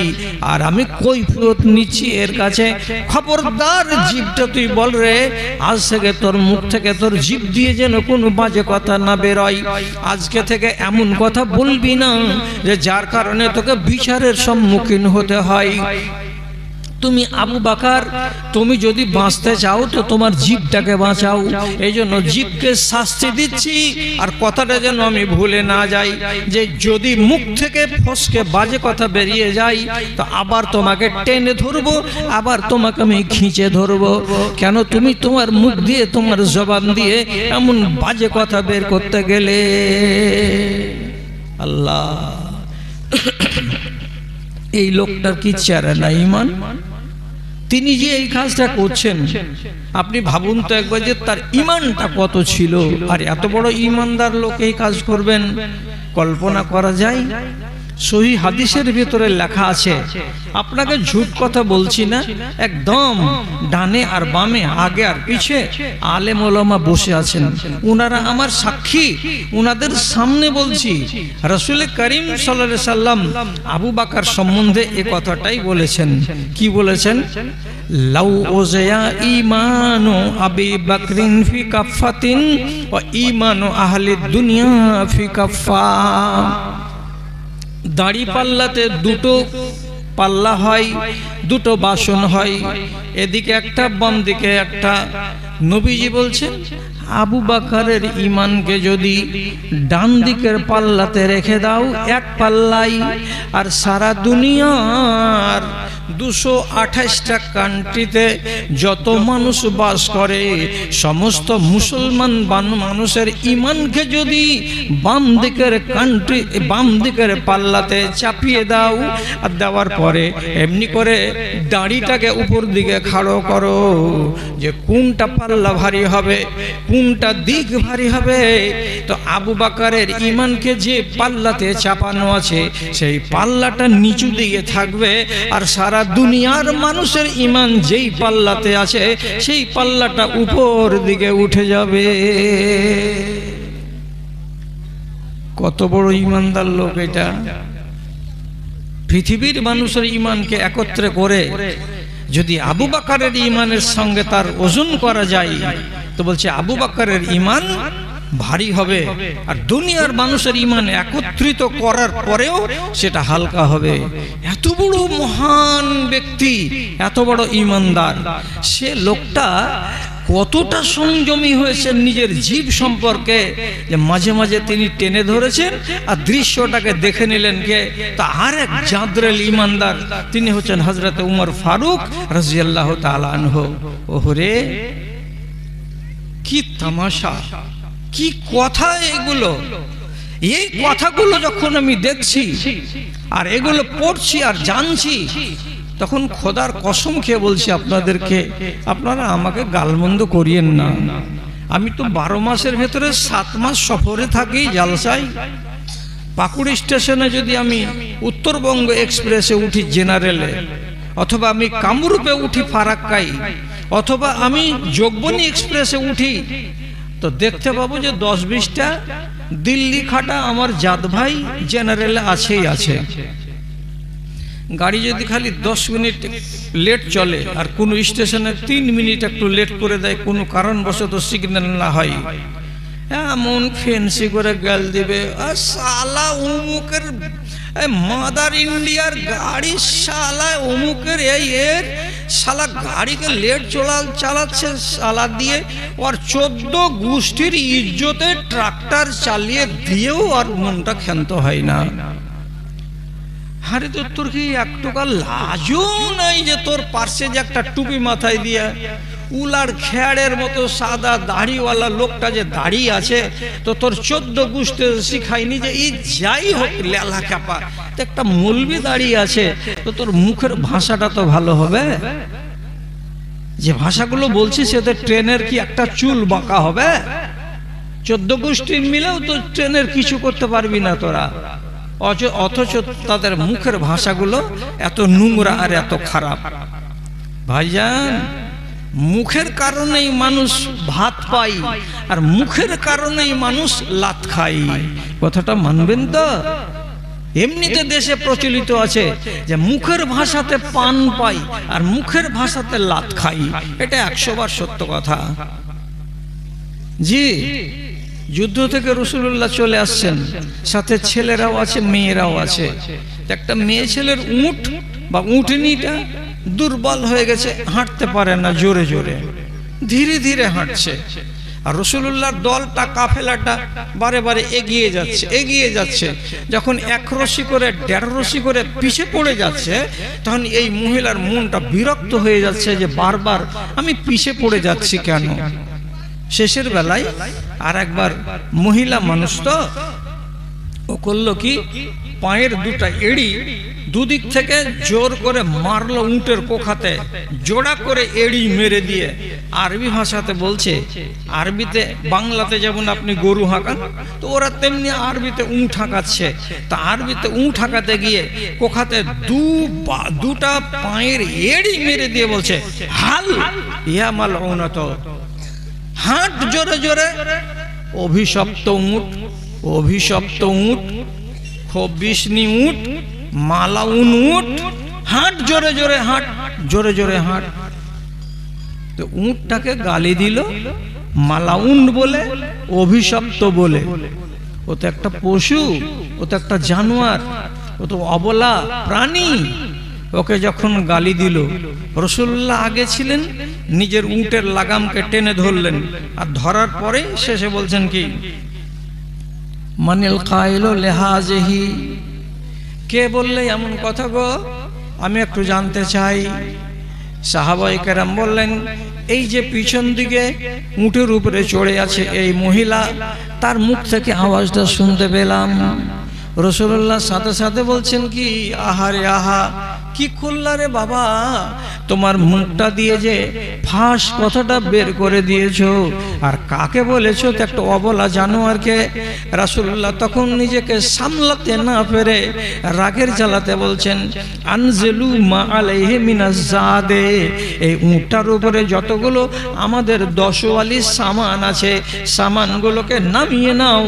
আর আমি কৈফিয়ত নিচ্ছি এর কাছে। খবরদার, জিভটা তুই বল রে, আজ থেকে তোর মুখ থেকে, তোর জিভ দিয়ে যেন কোনো বাজে কথা না বেরোয়। আজকে থেকে এমন কথা বলবি না যে যার কারণে তোকে বিচারের সম্মুখীন হতে হয়। তুমি আবু বকর, তুমি যদি বাঁচতে চাও তো তোমার জিভটাকে বাঁচাও। এই জন্য জিভকে শাস্তি দিচ্ছি, আর কথাটা যেন আমি ভুলে না যাই, যে যদি মুখ থেকে ফসকে বাজে কথা বেরিয়ে যায় তো আবার তোমাকে টেনে ধরবো, আবার তোমাকে আমি খিঁচে ধরবো। কেন তুমি তোমার মুখ দিয়ে, তোমার জবান দিয়ে এমন বাজে কথা বের করতে গেলে? আল্লাহ, এই লোকটার কি চেহারা না ঈমান! তিনি যে এই কাজটা করছেন, আপনি ভাবুন তো একবার যে তার ঈমানটা কত ছিল। আর এত বড় ঈমানদার লোক এই কাজ করবেন, কল্পনা করা যায়? সহি হাদিসের ভিতরে লেখা আছে, আপনাকে ঝুট কথা বলছি না, একদম ডানে আর বামে, আগে আর পিছে আলেম ওলামা বসে আছেন, উনারা আমার সাক্ষী, উনাদের সামনে বলছি। রাসূল করিম সাল্লাল্লাহু আলাইহি সাল্লাম আবু বকর সম্বন্ধে এই কথাটাই বলেছেন। কি বলেছেন? লাউ ওয়াজা ঈমানু আবি বকরিন ফি কাফাতিন ওয়া ঈমানু আহলি দুনিয়া ফি কাফা। দাড়ি পাল্লাতে দুটো পাল্লা হয়, দুটো বাসন হয়, এদিকে একটা বাম দিকে একটা। নবীজি বলছেন, আবু বকরের ঈমানকে যদি ডান দিকের পাল্লাতে রেখে দাও এক পাল্লাই, আর সারা দুনিয়ার 228টা কান্ট্রিতে যত মানুষ বাস করে সমস্ত মুসলমান মানুষের ঈমানকে যদি বাম দিকের পাল্লাতে চাপিয়ে দাও, আর দেওয়ার পরে এমনি করে দাড়িটাকে উপর দিকে খাড়ো করো, যে কোনটা পাল্লা ভারী হবে, কোনটা দিক ভারী হবে, তো আবু বকরের ঈমানকে যে পাল্লাতে চাপানো আছে সেই পাল্লাটা নিচু দিকে থাকবে, আর সারা দুনিয়ার মানুষের ঈমান যেই পাল্লাতে আছে সেই পাল্লাটা উপর দিকে উঠে যাবে। কত বড় ঈমানদার লোক এটা! পৃথিবীর মানুষের ঈমানকে একত্রে করে যদি আবু বকরের ঈমানের সঙ্গে তার ওজন করা যায় তো বলছে আবু বকরের ঈমান ভারী হবে, আর দুনিয়ার মানুষের ঈমান একত্রিত করার পরেও সেটা হালকা হবে। এত বড় মহান ব্যক্তি, এত বড় ঈমানদার, সে লোকটা কতটা সংযমী হয়েছে নিজের জীব সম্পর্কে যে মাঝে মাঝে তিনি টেনে ধরেছেন আর দৃশ্যটাকে দেখে নিলেন কে, তা আরেক জাদরেল ঈমানদার, তিনি হচ্ছেন হযরত উমর ফারুক রাদিয়াল্লাহু তাআলা আনহু। ওহরে কি তামাশা, কি কথা এগুলো! এই কথাগুলো যখন আমি দেখছি আর এগুলো পড়ছি আর জানছি, তখন খোদার কসম খেয়ে বলছি আপনাদেরকে, আপনারা আমাকে গালমন্দ করিয়েন না। আমি তো 12 মাসের ভেতরে 7 মাস সফরে থাকি জালসায়। পাকুড় স্টেশনে যদি আমি উত্তরবঙ্গ এক্সপ্রেসে উঠি জেনারেলে, অথবা আমি কামরূপে উঠি ফারাক্কাই, অথবা আমি যোগবনী এক্সপ্রেসে উঠি, তো দেখতে পাবো যে 10-20টা দিল্লি খাটা আমার জাত ভাই জেনারেলে আছেই আছে। গাড়ি যদি খালি 10 মিনিট লেট চলে আর কোনো স্টেশনে 3 মিনিট একটু লেট করে দেয়, কোনো কারণবশত সিগন্যাল না হয়, এমন ফেন্সি করে গাল দিবে, শালা অমুকের মাদার ইন্ডিয়ার গাড়ি, শালা অমুকের এর শালা গাড়িকে লেট চালাচ্ছে শালা দিয়ে, ওর 14 গোষ্ঠীর ইজ্জতে ট্রাক্টর চালিয়ে দিয়েও আর মনটা ক্ষান্ত হয় না। আরে তোর কি একটুকা লাজও নাই যে তোর পার্শ্বে যে একটা টুপি মাথায় দিয়ে উলার খেয়াড়ের মতো সাদা দাড়িওয়ালা লোকটা যে দাঁড়িয়ে আছে, তো তোর 14 গোষ্ঠী শিখায়নি যে এই যাই হোক লেলা চাপা একটা মৌলবি দাঁড়িয়ে আছে, তো তোর মুখের ভাষাটা তো ভালো হবে। যে ভাষাগুলো বলছি সেটা ট্রেনের কি একটা চুল বাঁকা হবে? 14 গোষ্ঠীর মিলেও তো ট্রেনের কিছু করতে পারবি না তোরা, অথচ তাদের মুখের ভাষাগুলো এত নোংরা আর এত খারাপ। ভাইজান, মুখের কারণেই মানুষ ভাত পাই আর মুখের কারণেই মানুষ লাত খাই, কথাটা মানবেন তো? এমনিতে দেশে প্রচলিত আছে যে মুখের ভাষাতে পান পাই আর মুখের ভাষাতে লাত খাই, এটা 100 বার সত্য কথা। জি, যুদ্ধ থেকে রাসূলুল্লাহ চলে আসছেন, সাথে ছেলেরাও আছে মেয়েরাও আছে। একটা মেয়ে ছেলের উট বা উটনিটা দুর্বল হয়ে গেছে, হাঁটতে পারে না, জোরে জোরে ধীরে ধীরে হাঁটছে, আর রাসূলুল্লাহর দলটা কাফেলাটা বারে বারে এগিয়ে যাচ্ছে। যখন 1 রশি করে 1.5 রশি করে পিছে পড়ে যাচ্ছে, তখন এই মহিলার মনটা বিরক্ত হয়ে যাচ্ছে যে বারবার আমি পিছে পড়ে যাচ্ছি কেন। শেষের বেলায় আর একবার মহিলা মানুষ তো ও করলো কি, পায়ের 2টা এড়ি দুদিক থেকে জোর করে মারলো উটের কোখাতে, জোড়া করে এড়ি মেরে দিয়ে আরবি ভাষাতে বলছে, আরবিতে বাংলাতে যেমন আপনি গরু হাঁকান, তো ওরা তেমনি আরবিতে উট হাঁকাচ্ছে। তা আরবিতে উট হাঁকাতে গিয়ে কোখাতে 2টা পায়ের এড়ি মেরে দিয়ে বলছে, হাল ইয়া মালউনাত, হাঁট জোরে জোরে। অভিশপ্ত উট, অভিশপ্ত উট, খবিশনি উট, মালাউন উট, হাঁট জোরে জোরে, হাঁট জোরে জোরে হাঁট। তো উটটাকে গালি দিল মালাউন বলে, অভিশপ্ত বলে। ও তো একটা পশু, ও তো একটা জানোয়ার, ও তো অবলা প্রাণী। ওকে যখন গালি দিল, রাসূলুল্লাহ আগে ছিলেন, নিজের উটের লাগামকে টেনে ধরলেন, আর ধরার পরে শেষে বলছেন কি, মানিল কাইলো লেহাজেহি, কে বললে এমন কথা গো, আমি একটু জানতে চাই। সাহাবায়ে কেরাম বললেন, এই যে পিছন দিকে উটের উপরে চড়ে আছে এই মহিলা, তার মুখ থেকে আওয়াজটা শুনতে পেলাম। রাসূলুল্লাহ সাথে সাথে বলছেন কি, আহারে আহা, কি করলা রে বাবা, তোমার মুখটা দিয়ে যে ফাঁস কথাটা বের করে দিয়েছো, আর কাকে বলেছো? তো একটা অবলা জানোয়ারকে। রাসূলুল্লাহ তখন নিজেকে সামলাতে না পেরে রাগের জ্বালাতে বলছেন, আনজিলু মা আলাইহি মিনাজ জাদে, এই উটটার উপরে যতগুলো আমাদের দশওয়ালি সামান আছে, সামানগুলোকে নামিয়ে নাও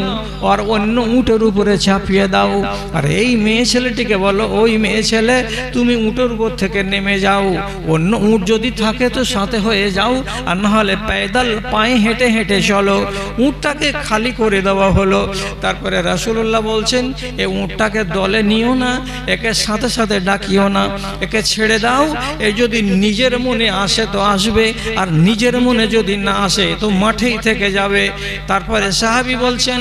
আর অন্য উটের উপরে চাপিয়ে দাও। আর এই মেয়ে ছেলেটিকে বলো, ওই মেয়ে ছেলে তুমি উটের উপর থেকে নেমে যাও, অন্য উট যদি থাকে তো সাথে হয়ে যাও, আর না হলে পেদাল পায়ে হেঁটে হেঁটে চলো। উটটাকে খালি করে দেওয়া হলো। তারপরে রাসূলুল্লাহ বলছেন, এই উটটাকে দলে নিও না, একে সাথে সাথে ডাকিও না, একে ছেড়ে দাও। এ যদি নিজের মনে আসে তো আসবে, আর নিজের মনে যদি না আসে তো মাঠেই থেকে যাবে। তারপরে সাহাবী বলছেন,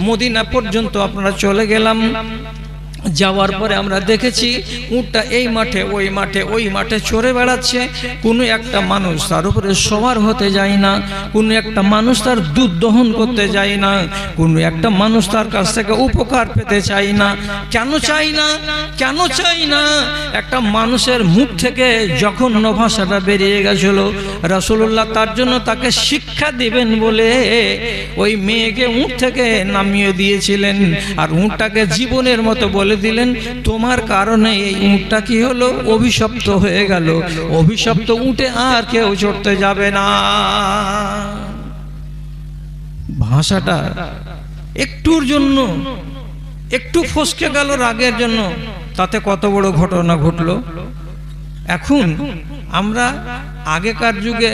মদিনা পর্যন্ত আপনারা চলে গেলাম। যাওয়ার পরে আমরা দেখেছি উটটা এই মাঠে ওই মাঠে ওই মাঠে চড়ে বেড়াচ্ছে। কোনো একটা মানুষ তার উপরে সওয়ার হতে যায় না, কোনো একটা মানুষ তার দুধ দহন করতে যায় না, কোনো একটা মানুষ তার কাছ থেকে উপকার পেতে চায় না। কেন চাই না? কেন চাই না? একটা মানুষের মুখ থেকে জঘন্য ভাষাটা বেরিয়ে গেছিল, রাসূলুল্লাহ তার জন্য তাকে শিক্ষা দিবেন বলে ওই মেয়েকে উট থেকে নামিয়ে দিয়েছিলেন, আর উটটাকে জীবনের মতো বলে দিলেন, তোমার কারণে এই উটটা কি হলো? অভিশপ্ত হয়ে গেল। অভিশপ্ত উটে আর কেউ চড়তে যাবে না। ভাষাটা একটুর জন্য একটু ফসকে গেল রাগের জন্য, তাতে কত বড় ঘটনা ঘটলো। এখন আমরা আগেকার যুগে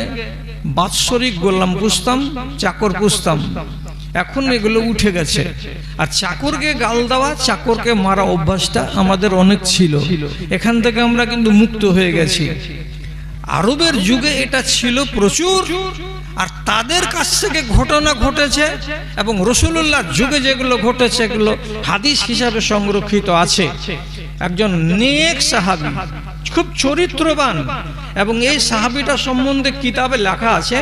বাৎসরিক গোলাম পুষতাম, চাকর পুষতাম, এখন এগুলো উঠে গেছে। আর চাকরকে গাল দেওয়া, চাকরকে মারা অভ্যাসটা আমাদের অনেক ছিল। এখান থেকে আমরা কিন্তু মুক্ত হয়ে গেছি। আরবের যুগে এটা ছিল প্রচুর, আর তাদের কাছ থেকে ঘটনা ঘটেছে, এবং রাসূলুল্লাহর যুগে যেগুলো ঘটেছে এগুলো হাদিস হিসাবে সংরক্ষিত আছে। একজন নেক সাহাবী, খুব চরিত্রবান, এবং এই সাহাবীটা সম্বন্ধে কিতাবে লেখা আছে,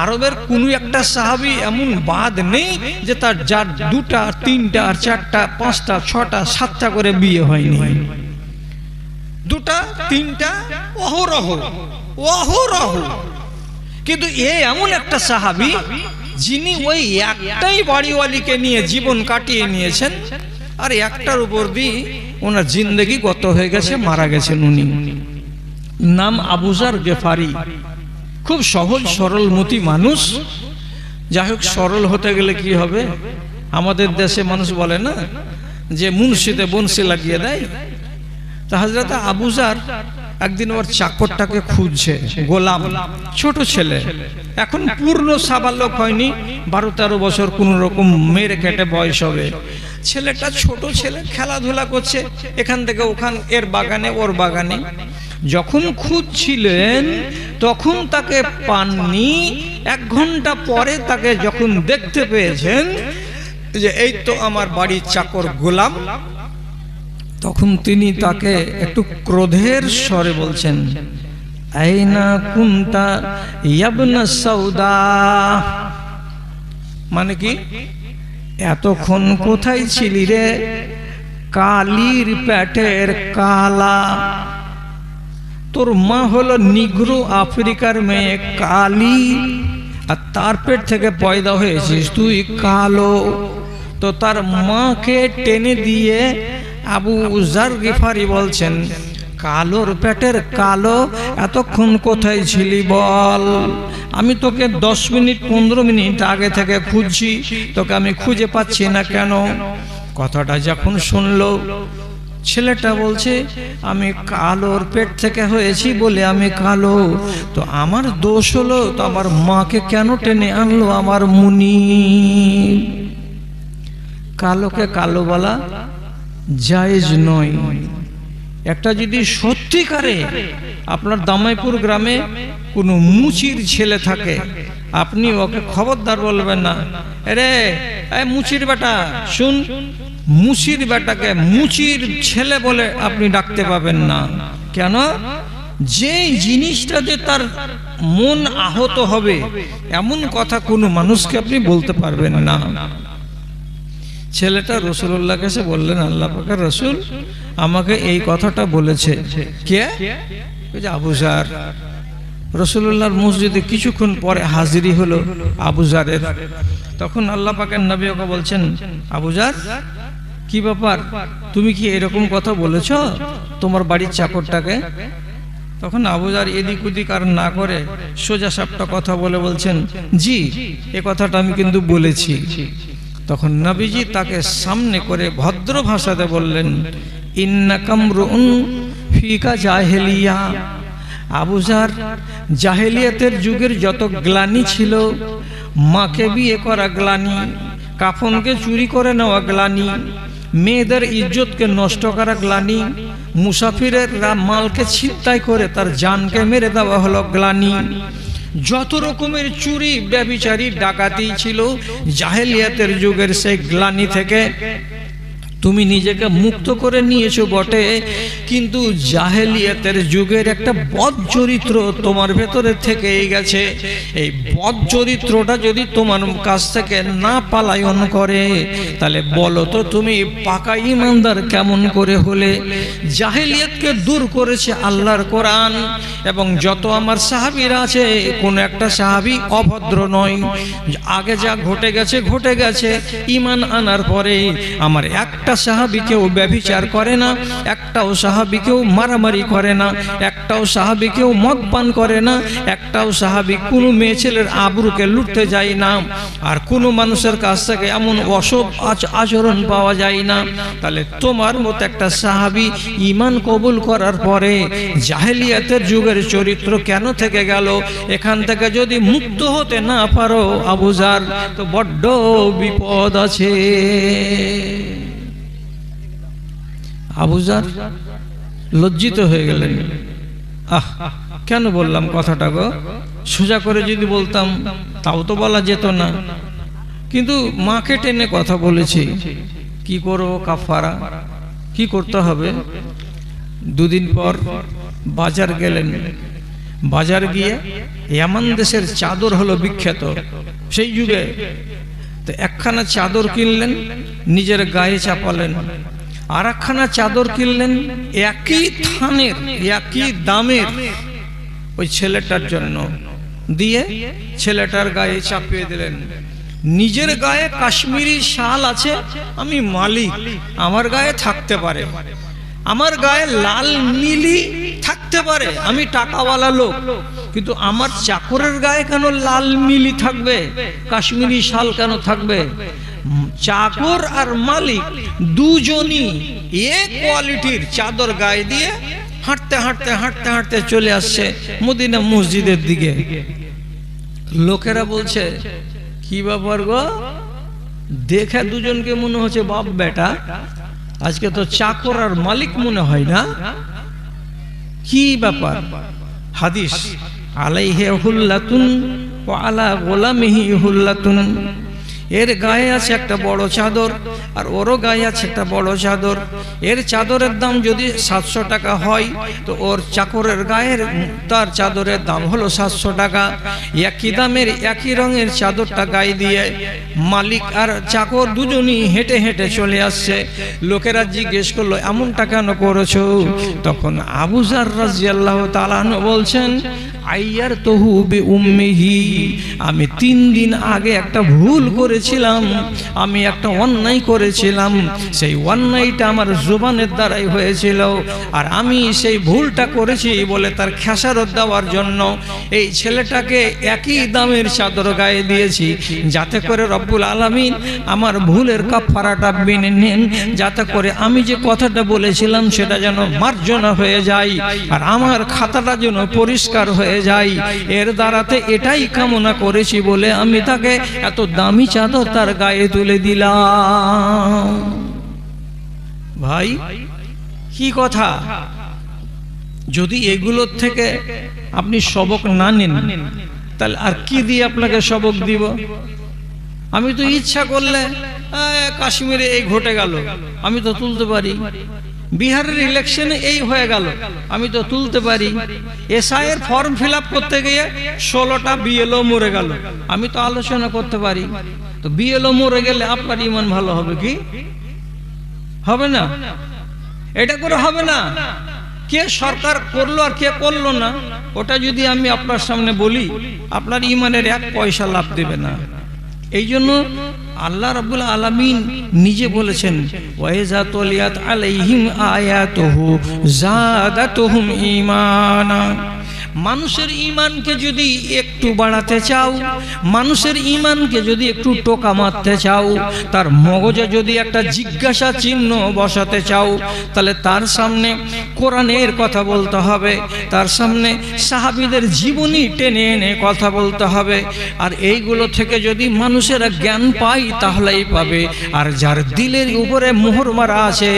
আরবের কোনো একটা সাহাবী এমন বাদ নেই যে তার যার দুটা তিনটা আর চারটা পাঁচটা ছটা সাতটা করে বিয়ে হয়নি। দুটা তিনটা অহরহ অহরহ। কিন্তু এমন একটা সাহাবী যিনি ওই একটাই বাড়িওয়ালিকে নিয়ে জীবন কাটিয়ে নিয়েছেন, আর একটার উপর দিয়ে ওনার জিন্দেগি গত হয়ে গেছে, মারা গেছেন উনি। নাম আবু যার গেফারি। খুব সহজ সরল মতি মানুষ। যাই হোক, সরল হতে গেলে কি হবে? আমাদের দেশে মানুষ বলে না যে মুন্সিতে বনসি লাগিয়ে দেয়। তা হযরত আবু যার একদিন ওর চাকরটাকে খুঁজছে, গোলাম, ছোট ছেলে, এখন পূর্ণ সাবালক হয়নি, 12-13 বছর কোন রকম মেরে কেটে বয়স হবে। ছেলেটা ছোট ছেলে, খেলাধুলা করছে এখান থেকে ওখান, এর বাগানে ওর বাগানে। যখন খুঁজছিলেন তখন তাকে পাননি। 1 ঘন্টা পরে তাকে যখন দেখতে পেয়েছেন যে এই তো আমার বাড়ির চাকর গোলাম, তখন তিনি তাকে একটু ক্রোধের স্বরে বলছেন, আইনা কুনতা ইয়াবনা সাউদা। মানে কি? এতক্ষণ কোথায় ছিলি রে কালির পেটের কালা? তোর মা হলো নিগ্রো আফ্রিকার মেয়ে কালি, আর তার পেট থেকে পয়দা হয়েছিস তুই কালো। তো তার মাকে টেনে দিয়ে আবু যার গিফারি বলছেন, কালোর পেটের কালো, এতক্ষণ কোথায় ছিলি বল? আমি তোকে 10 মিনিট 15 মিনিট আগে থেকে খুঁজছি, তোকে আমি খুঁজে পাচ্ছি না কেন? কথাটা যখন শুনলো, ছেলেটা বলছে, আমি কালোর পেট থেকে হয়েছি বলে আমি কালো, তো আমার দোষ হলো, তো আমার মাকে কেন টেনে আনলো আমার মুনি? কালোকে কালো বলা জায়েজ নয়। একটা যদি সত্যিকারে আপনার দামাইপুর গ্রামে কোনো মুচির ছেলে থাকে, আপনি ওকে খবরদার বলবেন না, আরে এই মুচির বেটা শুন। মুচির বেটাকে মুচির ছেলে বলে আপনি ডাকতে পাবেন না। কেন? যে জিনিসটাতে তার মন আহত হবে এমন কথা কোনো মানুষকে আপনি বলতে পারবেন না। ছেলেটা রাসূলুল্লাহর কাছে বললেন, আল্লাহ পাকের রাসূল আমাকে এই কথাটা বলেছে। কে? আবু যার। রাসূলুল্লাহর মসজিদে কিছুক্ষণ পরে হাজিরি হলো আবু যারের। তখন আল্লাহ পাকের নবী ওকে বলছেন, আবু যার, কি ব্যাপার, তুমি কি এরকম কথা বলেছ তোমার বাড়ির চাকরটাকে? তখন আবু যার এদিক ওদিক আর না করে সোজা সাপটা কথা বলে বলছেন, জি, এ কথাটা আমি কিন্তু বলেছি। তখন নবীজি তাকে সামনে করে ভদ্র ভাষাতে বললেন, ইন্নাকামরুন ফি ফিকা জাহেলিয়া। আবু জার জাহেলিয়াতের যুগের যত গ্লানি ছিল, মাকে বিয়ে করা গ্লানি, কাফনকে চুরি করে নেওয়া গ্লানি, মেয়েদের ইজ্জতকে নষ্ট করা গ্লানি, মুসাফিরের মালকে ছিনতাই করে তার জানকে মেরে দেওয়া হলো গ্লানি, যত রকমের চুরি ব্যভিচারী ডাকাতি ছিল জাহেলিয়াতের যুগের সেই গ্লানি থেকে তুমি নিজেকে মুক্ত করে নিয়েছো বটে, কিন্তু জাহেলিয়াতের যুগের একটা বদ চরিত্র তোমার ভেতরে থেকেই গেছে। এই বদ চরিত্রটা যদি তোমার কাছ থেকে না পালায়ন করে, তাহলে বলো তো তুমি পাকা ঈমানদার কেমন করে হলে? জাহেলিয়াতকে দূর করেছে আল্লাহর কোরআন, এবং যত আমার সাহাবীরা আছে, কোন একটা সাহাবী অভদ্র নয়। আগে যা ঘটে গেছে ঘটে গেছে, ঈমান আনার পরে আমার একটা সাহাবী কেউ ব্যভিচার করে না, একটাও সাহাবী কেউ মারামারি করে না, একটাও সাহাবী কেউ মদ পান করে না, একটাও সাহাবী কোনো মেয়ে ছেলের আবরুকে লুটতে যায় না, আর কোনো মানুষের কাছ থেকে এমন অসৎ আচরণ পাওয়া যায় না। তাহলে তোমার মতো একটা সাহাবী ঈমান কবুল করার পরে জাহেলিয়াতের যুগের চরিত্র কেন থেকে গেল? এখান থেকে যদি মুক্ত হতে না পারো আবু জার, তো বড্ড বিপদ আছে। আবু জার লজ্জিত হয়ে গেলেন। কেন বললাম কথাটা গো? সোজা করে যদি বলতাম তাও তো বলা যেত না, কিন্তু মাকে টেনে কথা বলেছি। কি করব? কাফারা কি করতে হবে? দুদিন পর বাজার গেলেন। বাজার গিয়ে ইয়ামান দেশের চাদর হলো বিখ্যাত সেই যুগে, তো একখানা চাদর কিনলেন, নিজের গায়ে চাপালেন। আর একখানা চাদর কিনলেন একই থানের একই দামের ওই ছেলেটার জন্য, দিয়ে ছেলেটার গায়ে চাপিয়ে দিলেন। নিজের গায়ে কাশ্মীরি শাল আছে, আমি মালিক, আমার গায়ে থাকতে পারে। আমার গায়ে লাল নীলি থাকতে পারে, আমি টাকাওয়ালা লোক, কিন্তু আমার চাকরের গায়ে কেন লাল নীলি থাকবে? কাশ্মীরি শাল কেন থাকবে? চাকর আর মালিক দুজনই এক কোয়ালিটির চাদর গায়ে দিয়ে হাঁটতে হাঁটতে হাঁটতে হাঁটতে চলে আসছে মদিনা মসজিদের দিকে। লোকেরা বলছে, কি ব্যাপার গো? দেখে দুজনকে মনে হচ্ছে বাপ বেটা, আজকে তো চাকর আর মালিক মনে হয় না, কি ব্যাপার? হাদিস, আলাইহি হুল্লাতুন ওয়া আলা গোলামিহি হুল্লাতুন। এর গায়ে আছে একটা বড় চাদর, আর ওরও গায়ে আছে একটা বড় চাদর। এর চাদরের দাম যদি 700 টাকা হয়, তো ওর চাকরের গায়ের তার চাদরের দাম হলো 700 টাকা। একই দামের একই রঙের চাদরটা গায়ে দিয়ে মালিক আর চাকর দুজনই হেঁটে হেঁটে চলে আসছে। লোকেরা জিজ্ঞেস করলো, এমনটা কেন করেছো? তখন আবু জার রাদিয়াল্লাহু তাআলা আনহু বলছেন, আইয়ার তহু বি উম্মিহি, আমি 3 দিন আগে একটা ভুল করেছিলাম, আমি একটা অন্যায় করেছিলাম। সেই অন্যায়টা আমার জুবানের দ্বারাই হয়েছিল, আর আমি সেই ভুলটা করেছি বলে তার খেসারত দেওয়ার জন্য এই ছেলেটাকে একই দামের চাদর গায়ে দিয়েছি, যাতে করে রব্বুল আলামিন আমার ভুলের কাফারাটা মেনে নেন, যাতে করে আমি যে কথাটা বলেছিলাম সেটা যেন মার্জনা হয়ে যায়, আর আমার খাতাটা যেন পরিষ্কার হয়ে যায়। এর দ্বারাতে এটাই কামনা করেছি বলে আমি তাকে এত দামি চাদর তার গায়ে তুলে দিলাম। ভাই কি কথা! যদি এগুলোর থেকে আপনি সবক না নেন, তাহলে আর কি দিয়ে আপনাকে সবক দিব? আমি তো ইচ্ছা করলে কাশ্মীরে এই ঘটে গেল, আমি তো তুলতে পারি। বিহারের ইলেকশনে এই হয়ে গেল, আমি তো তুলতে পারি। এসআই এর ফর্ম ফিল আপ করতে গিয়ে 16টা বিএলও মরে গেল, আমি তো আলোচনা করতে পারি। তো বিএলও মরে গেলে আপনার ঈমান ভালো হবে কি? হবে না। এটা করে হবে না। কে সরকার করলো আর কে করলো না, ওটা যদি আমি আপনার সামনে বলি, আপনার ঈমানের 1 পয়সা লাভ দেবে না। এই জন্য আল্লাহ রাব্বুল আলামিন নিজে বলেছেন, ওয়াইজা তুলিয়াত আলাইহিম আয়াতুহু যাদাতুহুম ঈমানা। মানুষের ঈমানকে যদি একটু বাড়াতে চাও, মানুষের ঈমানকে যদি একটু টোকা মারতে চাও, তার মগজে যদি একটা জিজ্ঞাসা চিহ্ন বসাতে চাও, তাহলে তার সামনে কোরআনের কথা বলতে হবে, তার সামনে সাহাবীদের জীবনী টেনে এনে কথা বলতে হবে। আর এইগুলো থেকে যদি মানুষেরা জ্ঞান পায় তাহলেই পাবে। আর যার দিলের উপরে মোহর মারা আছে,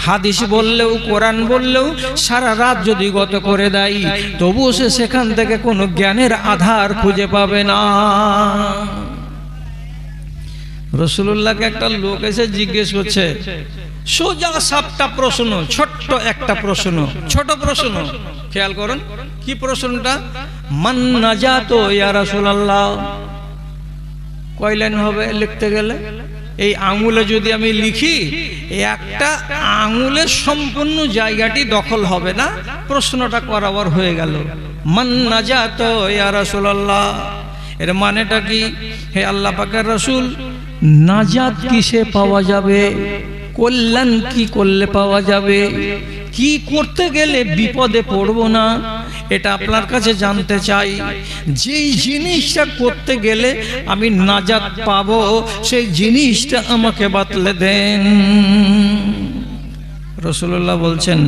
হাদিস বললেও কোরআন বললেও সারা রাত যদি গত করে দেয়, তবুও সে সেখান থেকে কোনো জ্ঞানের আধার খুঁজে পাবে না। রাসূলুল্লাহকে একটা লোক এসে জিজ্ঞেস করছে, সোজা সাপটা প্রশ্ন, ছোট্ট একটা প্রশ্ন, ছোট প্রশ্ন, খেয়াল করুন কি প্রশ্নটা। মান নাজাত ইয়া রাসূলুল্লাহ। কয় লাইন হবে লিখতে গেলে? এই আঙুলে যদি আমি লিখি, একটা আঙুলের সম্পূর্ণ জায়গাটি দখল হবে না। প্রশ্নটা করাবার হয়ে গেল, মান নাজাত ইয়া রাসূলুল্লাহ। এর মানেটা কি? হে আল্লাহ পাকের রাসূল, নাজাত কিসে পাওয়া যাবে? কল্যাণ কি করলে পাওয়া যাবে? কি করতে গেলে বিপদে পড়ব না, এটা আপনার কাছে জানতে চাই। যেই জিনিসটা করতে গেলে আমি নাজাত পাবো, সেই জিনিসটা আমাকে বাতলে দেন। রাসূলুল্লাহ বলছেন,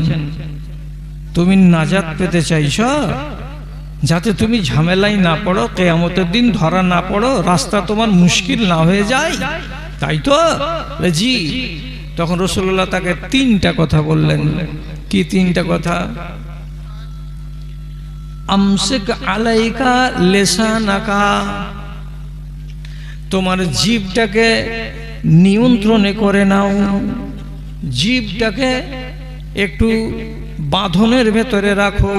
তুমি নাজাত পেতে চাইছ যাতে তুমি ঝামেলায় না পড়ো, কিয়ামতের দিন ধরা না পড়ো, রাস্তা তোমার মুশকিল না হয়ে যায়, তাই তো? জি। তখন রাসূলুল্লাহ তাকে তিনটা কথা বললেন। কি তিনটা কথা? আমসিক আলাইকা লিসানাকা, তোমার জিহ্বাটাকে নিয়ন্ত্রণে করে নাও, জিহ্বাটাকে একটু বাঁধনের ভেতরে রাখো,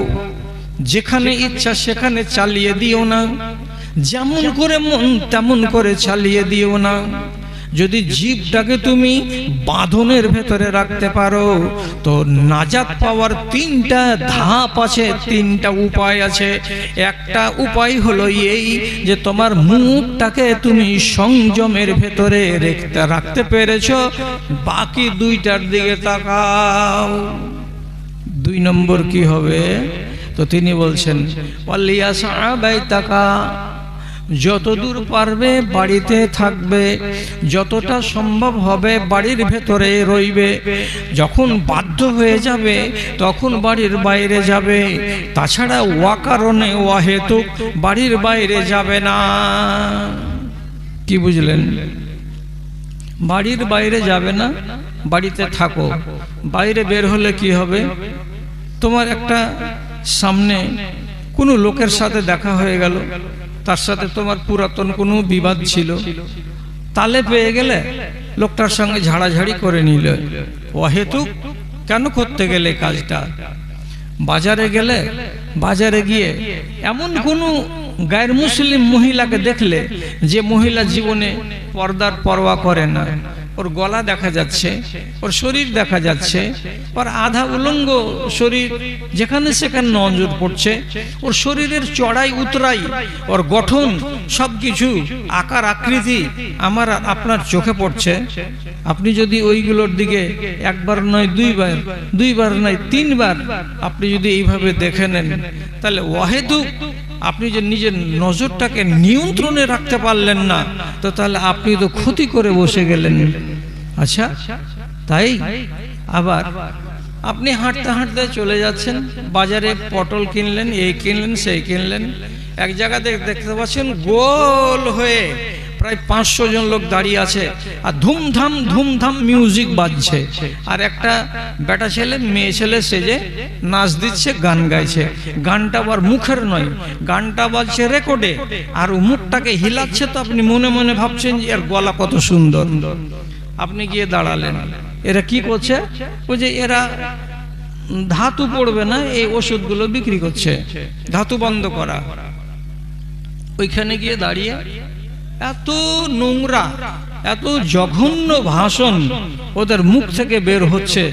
যেখানে ইচ্ছা সেখানে চালিয়ে দিও না, যেমন করে মন তেমন করে চালিয়ে দিও না। যদি জিহ্বাটাকে তুমি বাঁধনের ভেতরে রাখতে পারো, তো নাজাত পাওয়ার তিনটা ধাপ আছে, তিনটা উপায় আছে। একটা উপায় হলো এই যে তোমার মুখটাকে তুমি সংযমের ভেতরে রাখতে পেরেছো, বাকি দুইটার দিকে তাকাও। দুই নম্বর কি হবে? তো তিনি বলছেন, ওয়ালিয়া সাহাবাইতাকা, যতদূর পারবে বাড়িতে থাকবে, যতটা সম্ভব হবে বাড়ির ভেতরে রইবে, যখন বাধ্য হয়ে যাবে তখন বাড়ির বাইরে যাবে, তাছাড়া ওয়াকারণে ওয়াহেতুক বাড়ির বাইরে যাবে না। কি বুঝলেন? বাড়ির বাইরে যাবে না, বাড়িতে থাকো। বাইরে বের হলে কি হবে? তোমার একটা সামনে কোনো লোকের সাথে দেখা হয়ে গেল, তার সাথে তোমার পুরাতন কোনো বিবাদ ছিল, তালে পেয়ে গেলে লোকটার সঙ্গে ঝাড়াঝাড়ি করে নিল। অহেতুক কেন করতে গেলে কাজটা? বাজারে গেলে, বাজারে গিয়ে এমন কোনো গায়ের মুসলিম মহিলাকে দেখলে যে মহিলা জীবনে পর্দার পরোয়া করে না, ওর গলা দেখা যাচ্ছে, ওর শরীর দেখা যাচ্ছে, ওর আধা উলঙ্গ শরীর, যেখানে সেখানে নজর পড়ছে, ওর শরীরের চড়াই উতরাই, ওর গঠন সবকিছু আকার আকৃতি আমার আপনার চোখে পড়ছে। আপনি যদি ওইগুলোর দিকে একবার নয় দুইবার, দুইবার নয় তিনবার আপনি যদি এইভাবে দেখে নেন, তাহলে ওয়াহেদুক আপনি যে নিজের নজরটাকে নিয়ন্ত্রণে রাখতে পারলেন না, তো তাহলে আপনি তো ক্ষতি করে বসে গেলেন। আচ্ছা, তাই আবার আপনি হাঁটতে হাঁটতে চলে যাচ্ছেন, বাজারে পটল কিনলেন, এই কিনলেন সেই কিনলেন, এক জায়গাতে দেখতে পাচ্ছেন গোল হয়ে প্রায় 500 জন লোক দাঁড়িয়ে আছে, আর ধুমধাম ধুমধাম মিউজিক বাজছে, আর একটা বেটা ছেলে মেয়ে ছেলে সেজে নাচ দিচ্ছে, গান গাইছে। গানটা আবার মুখের নয়, গানটা বাজছে রেকর্ডে, আর ও মুখটাকে হিলাচ্ছে, তো আপনি মনে মনে ভাবছেন যে এর গলা কত সুন্দর। আপনি গিয়ে দাঁড়ালেন, এরা কি করছে? ওই যে এরা ধাতু পড়বে না, এই ওষুধগুলো বিক্রি করছে, ধাতু বন্ধ করা। ওইখানে গিয়ে দাঁড়িয়ে এত নোংরা, এত জঘন্য ভাষণ ওদের মুখ থেকে বের হচ্ছে,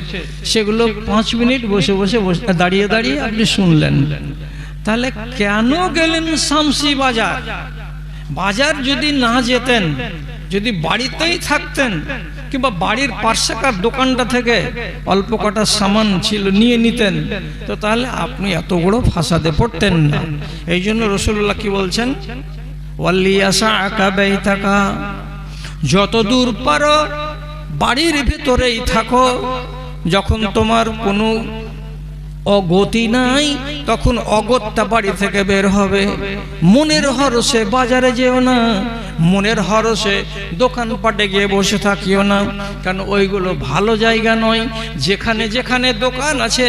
সেগুলো 5 মিনিট বসে বসে দাঁড়িয়ে দাঁড়িয়ে আপনি শুনলেন। তাহলে কেন গেলেন শামসি বাজার? বাজার যদি না যেতেন, যদি বাড়িতেই থাকতেন, কিংবা বাড়ির পার্শ্বেকার দোকানটা থেকে অল্প কটা সামান ছিল নিয়ে নিতেন, তো তাহলে আপনি এত বড় ফাসাদে পড়তেন না। এই জন্য রাসূলুল্লাহ কি বলছেন, ওয়ালিয়াসাকা বাইতাকা, যতদূর পারো বাড়ির ভিতরেই থাকো, যখন তোমার কোনো অগতি নাই তখন অগত্যা বাড়ি থেকে বের হবে। মনের হরসে বাজারে যেও না, মনের হরসে দোকানপাটে গিয়ে বসে থাকিও না, কারণ ওইগুলো ভালো জায়গা নয়। যেখানে যেখানে দোকান আছে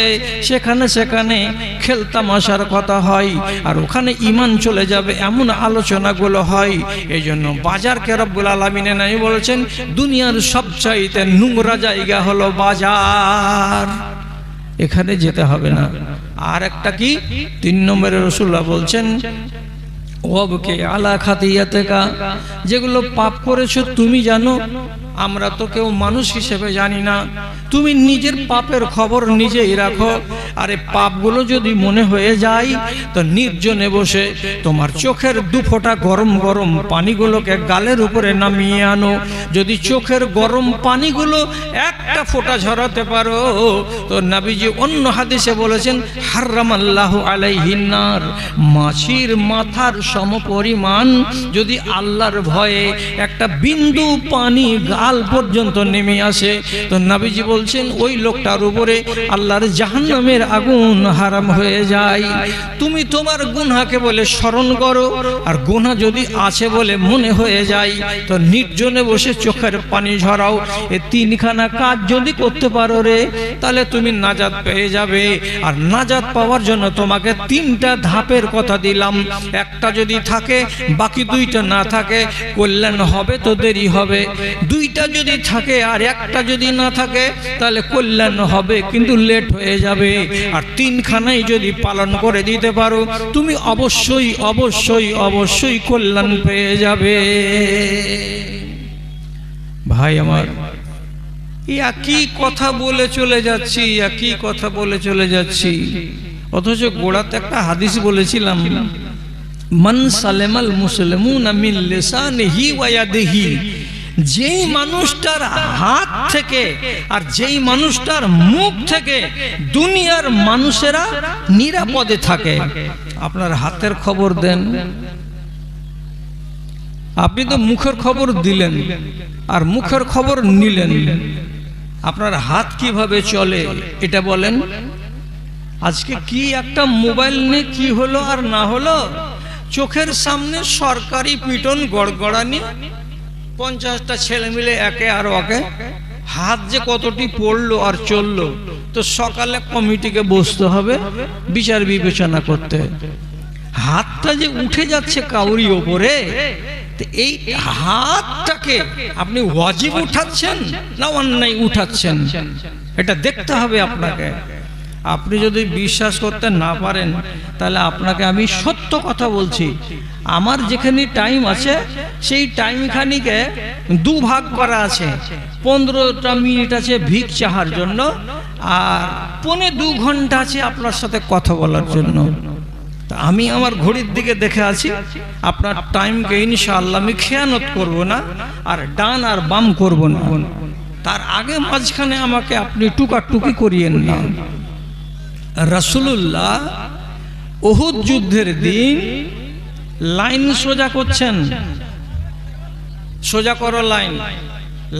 সেখানে সেখানে খেলতামাশার কথা হয়, আর ওখানে ঈমান চলে যাবে এমন আলোচনাগুলো হয়। এই জন্য বাজারকে রব্বুল আলামিন নাই বলেছেন দুনিয়ার সবচাইতে নোংরা জায়গা হলো বাজার, এখানে যেতে হবে না। আর একটা কি 3 নম্বরে রাসূলুল্লাহ বলছেন ওয়াবকে আলা খাতিয়াতিকা, যেগুলো পাপ করেছো তুমি জানো, আমরা তো কেউ মানুষ হিসেবে জানি না। তুমি নিজের পাপের খবর নিজেই রাখো। আরে পাপগুলো যদি মনে হয়ে যায় তো নির্জনে বসে তোমার চোখের 2 ফোঁটা গরম গরম পানিগুলোকে গালের উপরে নামিয়ে আনো। যদি চোখের গরম পানিগুলো একটা ফোঁটা ঝরাতে পারো তো নবীজি অন্য হাদিসে বলেছেন হারামাল্লাহু আলাইহিন নার, মাছির মাথার সমপরিমাণ যদি আল্লাহর ভয়ে একটা বিন্দু পানি গাল পর্যন্ত নেমে আসে তো নবীজি বলছেন ওই লোকটার উপরে আল্লাহর জাহান্নামের আগুন হারাম হয়ে যায়। তুমি তোমার গুনাহকে বলে স্মরণ করো, আর গুনাহ যদি আছে বলে মনে হয়ে যায় তো নির্জনে বসে চোখের পানি ঝরাও। এই 3খানা কাজ যদি করতে পারো রে তাহলে তুমি নাজাত পেয়ে যাবে। আর নাজাত পাওয়ার জন্য তোমাকে 3টা ধাপের কথা দিলাম, একটা যদি থাকে বাকি 2টা না থাকে কল্যাণ হবে তো দেরি হবে, 2টা যদি থাকে আর একটা যদি না থাকে তাহলে কল্যাণ হবে কিন্তু লেট হয়ে যাবে। আর 3খানাই যদি পালন করে দিতে পারো তুমি অবশ্যই অবশ্যই অবশ্যই কল্যাণ পেয়ে যাবে। ভাই আমার, একই কথা বলে চলে যাচ্ছি, একই কথা বলে চলে যাচ্ছি, অথচ গোড়াতে একটা হাদিস বলেছিলাম মান সালেমাল মুসলিমুনা মিন লিসানিহি ওয়া ইয়াদিহি, যেই মানুষটার হাত থেকে আর যেই মানুষটার মুখ থেকে দুনিয়ার মানুষেরা নিরাপদে থাকে। আপনার হাতের খবর দেন, আপনি তো মুখের খবর দিলেন আর মুখের খবর নিলেন, আপনার হাত কিভাবে চলে এটা বলেন। আজকে কি একটা মোবাইল নিয়ে কি হলো আর না হলো, চোখের সামনে সরকারি পিটন গড়গড়ানি, 50টা ছেলে মিলে একে আর ওকে, হাত যে কতটি পড়লো আর চললো, তো সকালে কমিটিকে বসতে হবে বিচার বিবেচনা করতে। হাতটা যে উঠে যাচ্ছে কাউরি ওপরে, এই হাতটাকে আপনি ওয়াজিব উঠাচ্ছেন না অন্যায় উঠাচ্ছেন এটা দেখতে হবে আপনাকে। আপনি যদি বিশ্বাস করতে না পারেন তাহলে আপনাকে আমি সত্য কথা বলছি, আমার যেখানে টাইম আছে সেই টাইমখানিকে 2 ভাগ করা আছে। 15টা মিনিট আছে ভিক চাহার জন্য আর 1.25 ঘন্টা আছে আপনার সাথে কথা বলার জন্য। আমি আমার ঘড়ির দিকে দেখে আছি, আপনার টাইমকে ইনশাআল্লাহ আমি খেয়ানত করব না আর ডান আর বাম করব না। তার আগে মাঝখানে আমাকে আপনি টুকাটুকি করিয়েন না। রাসূলুল্লাহ উহুদ যুদ্ধের দিন লাইন সোজা করছেন, সোজা করো লাইন,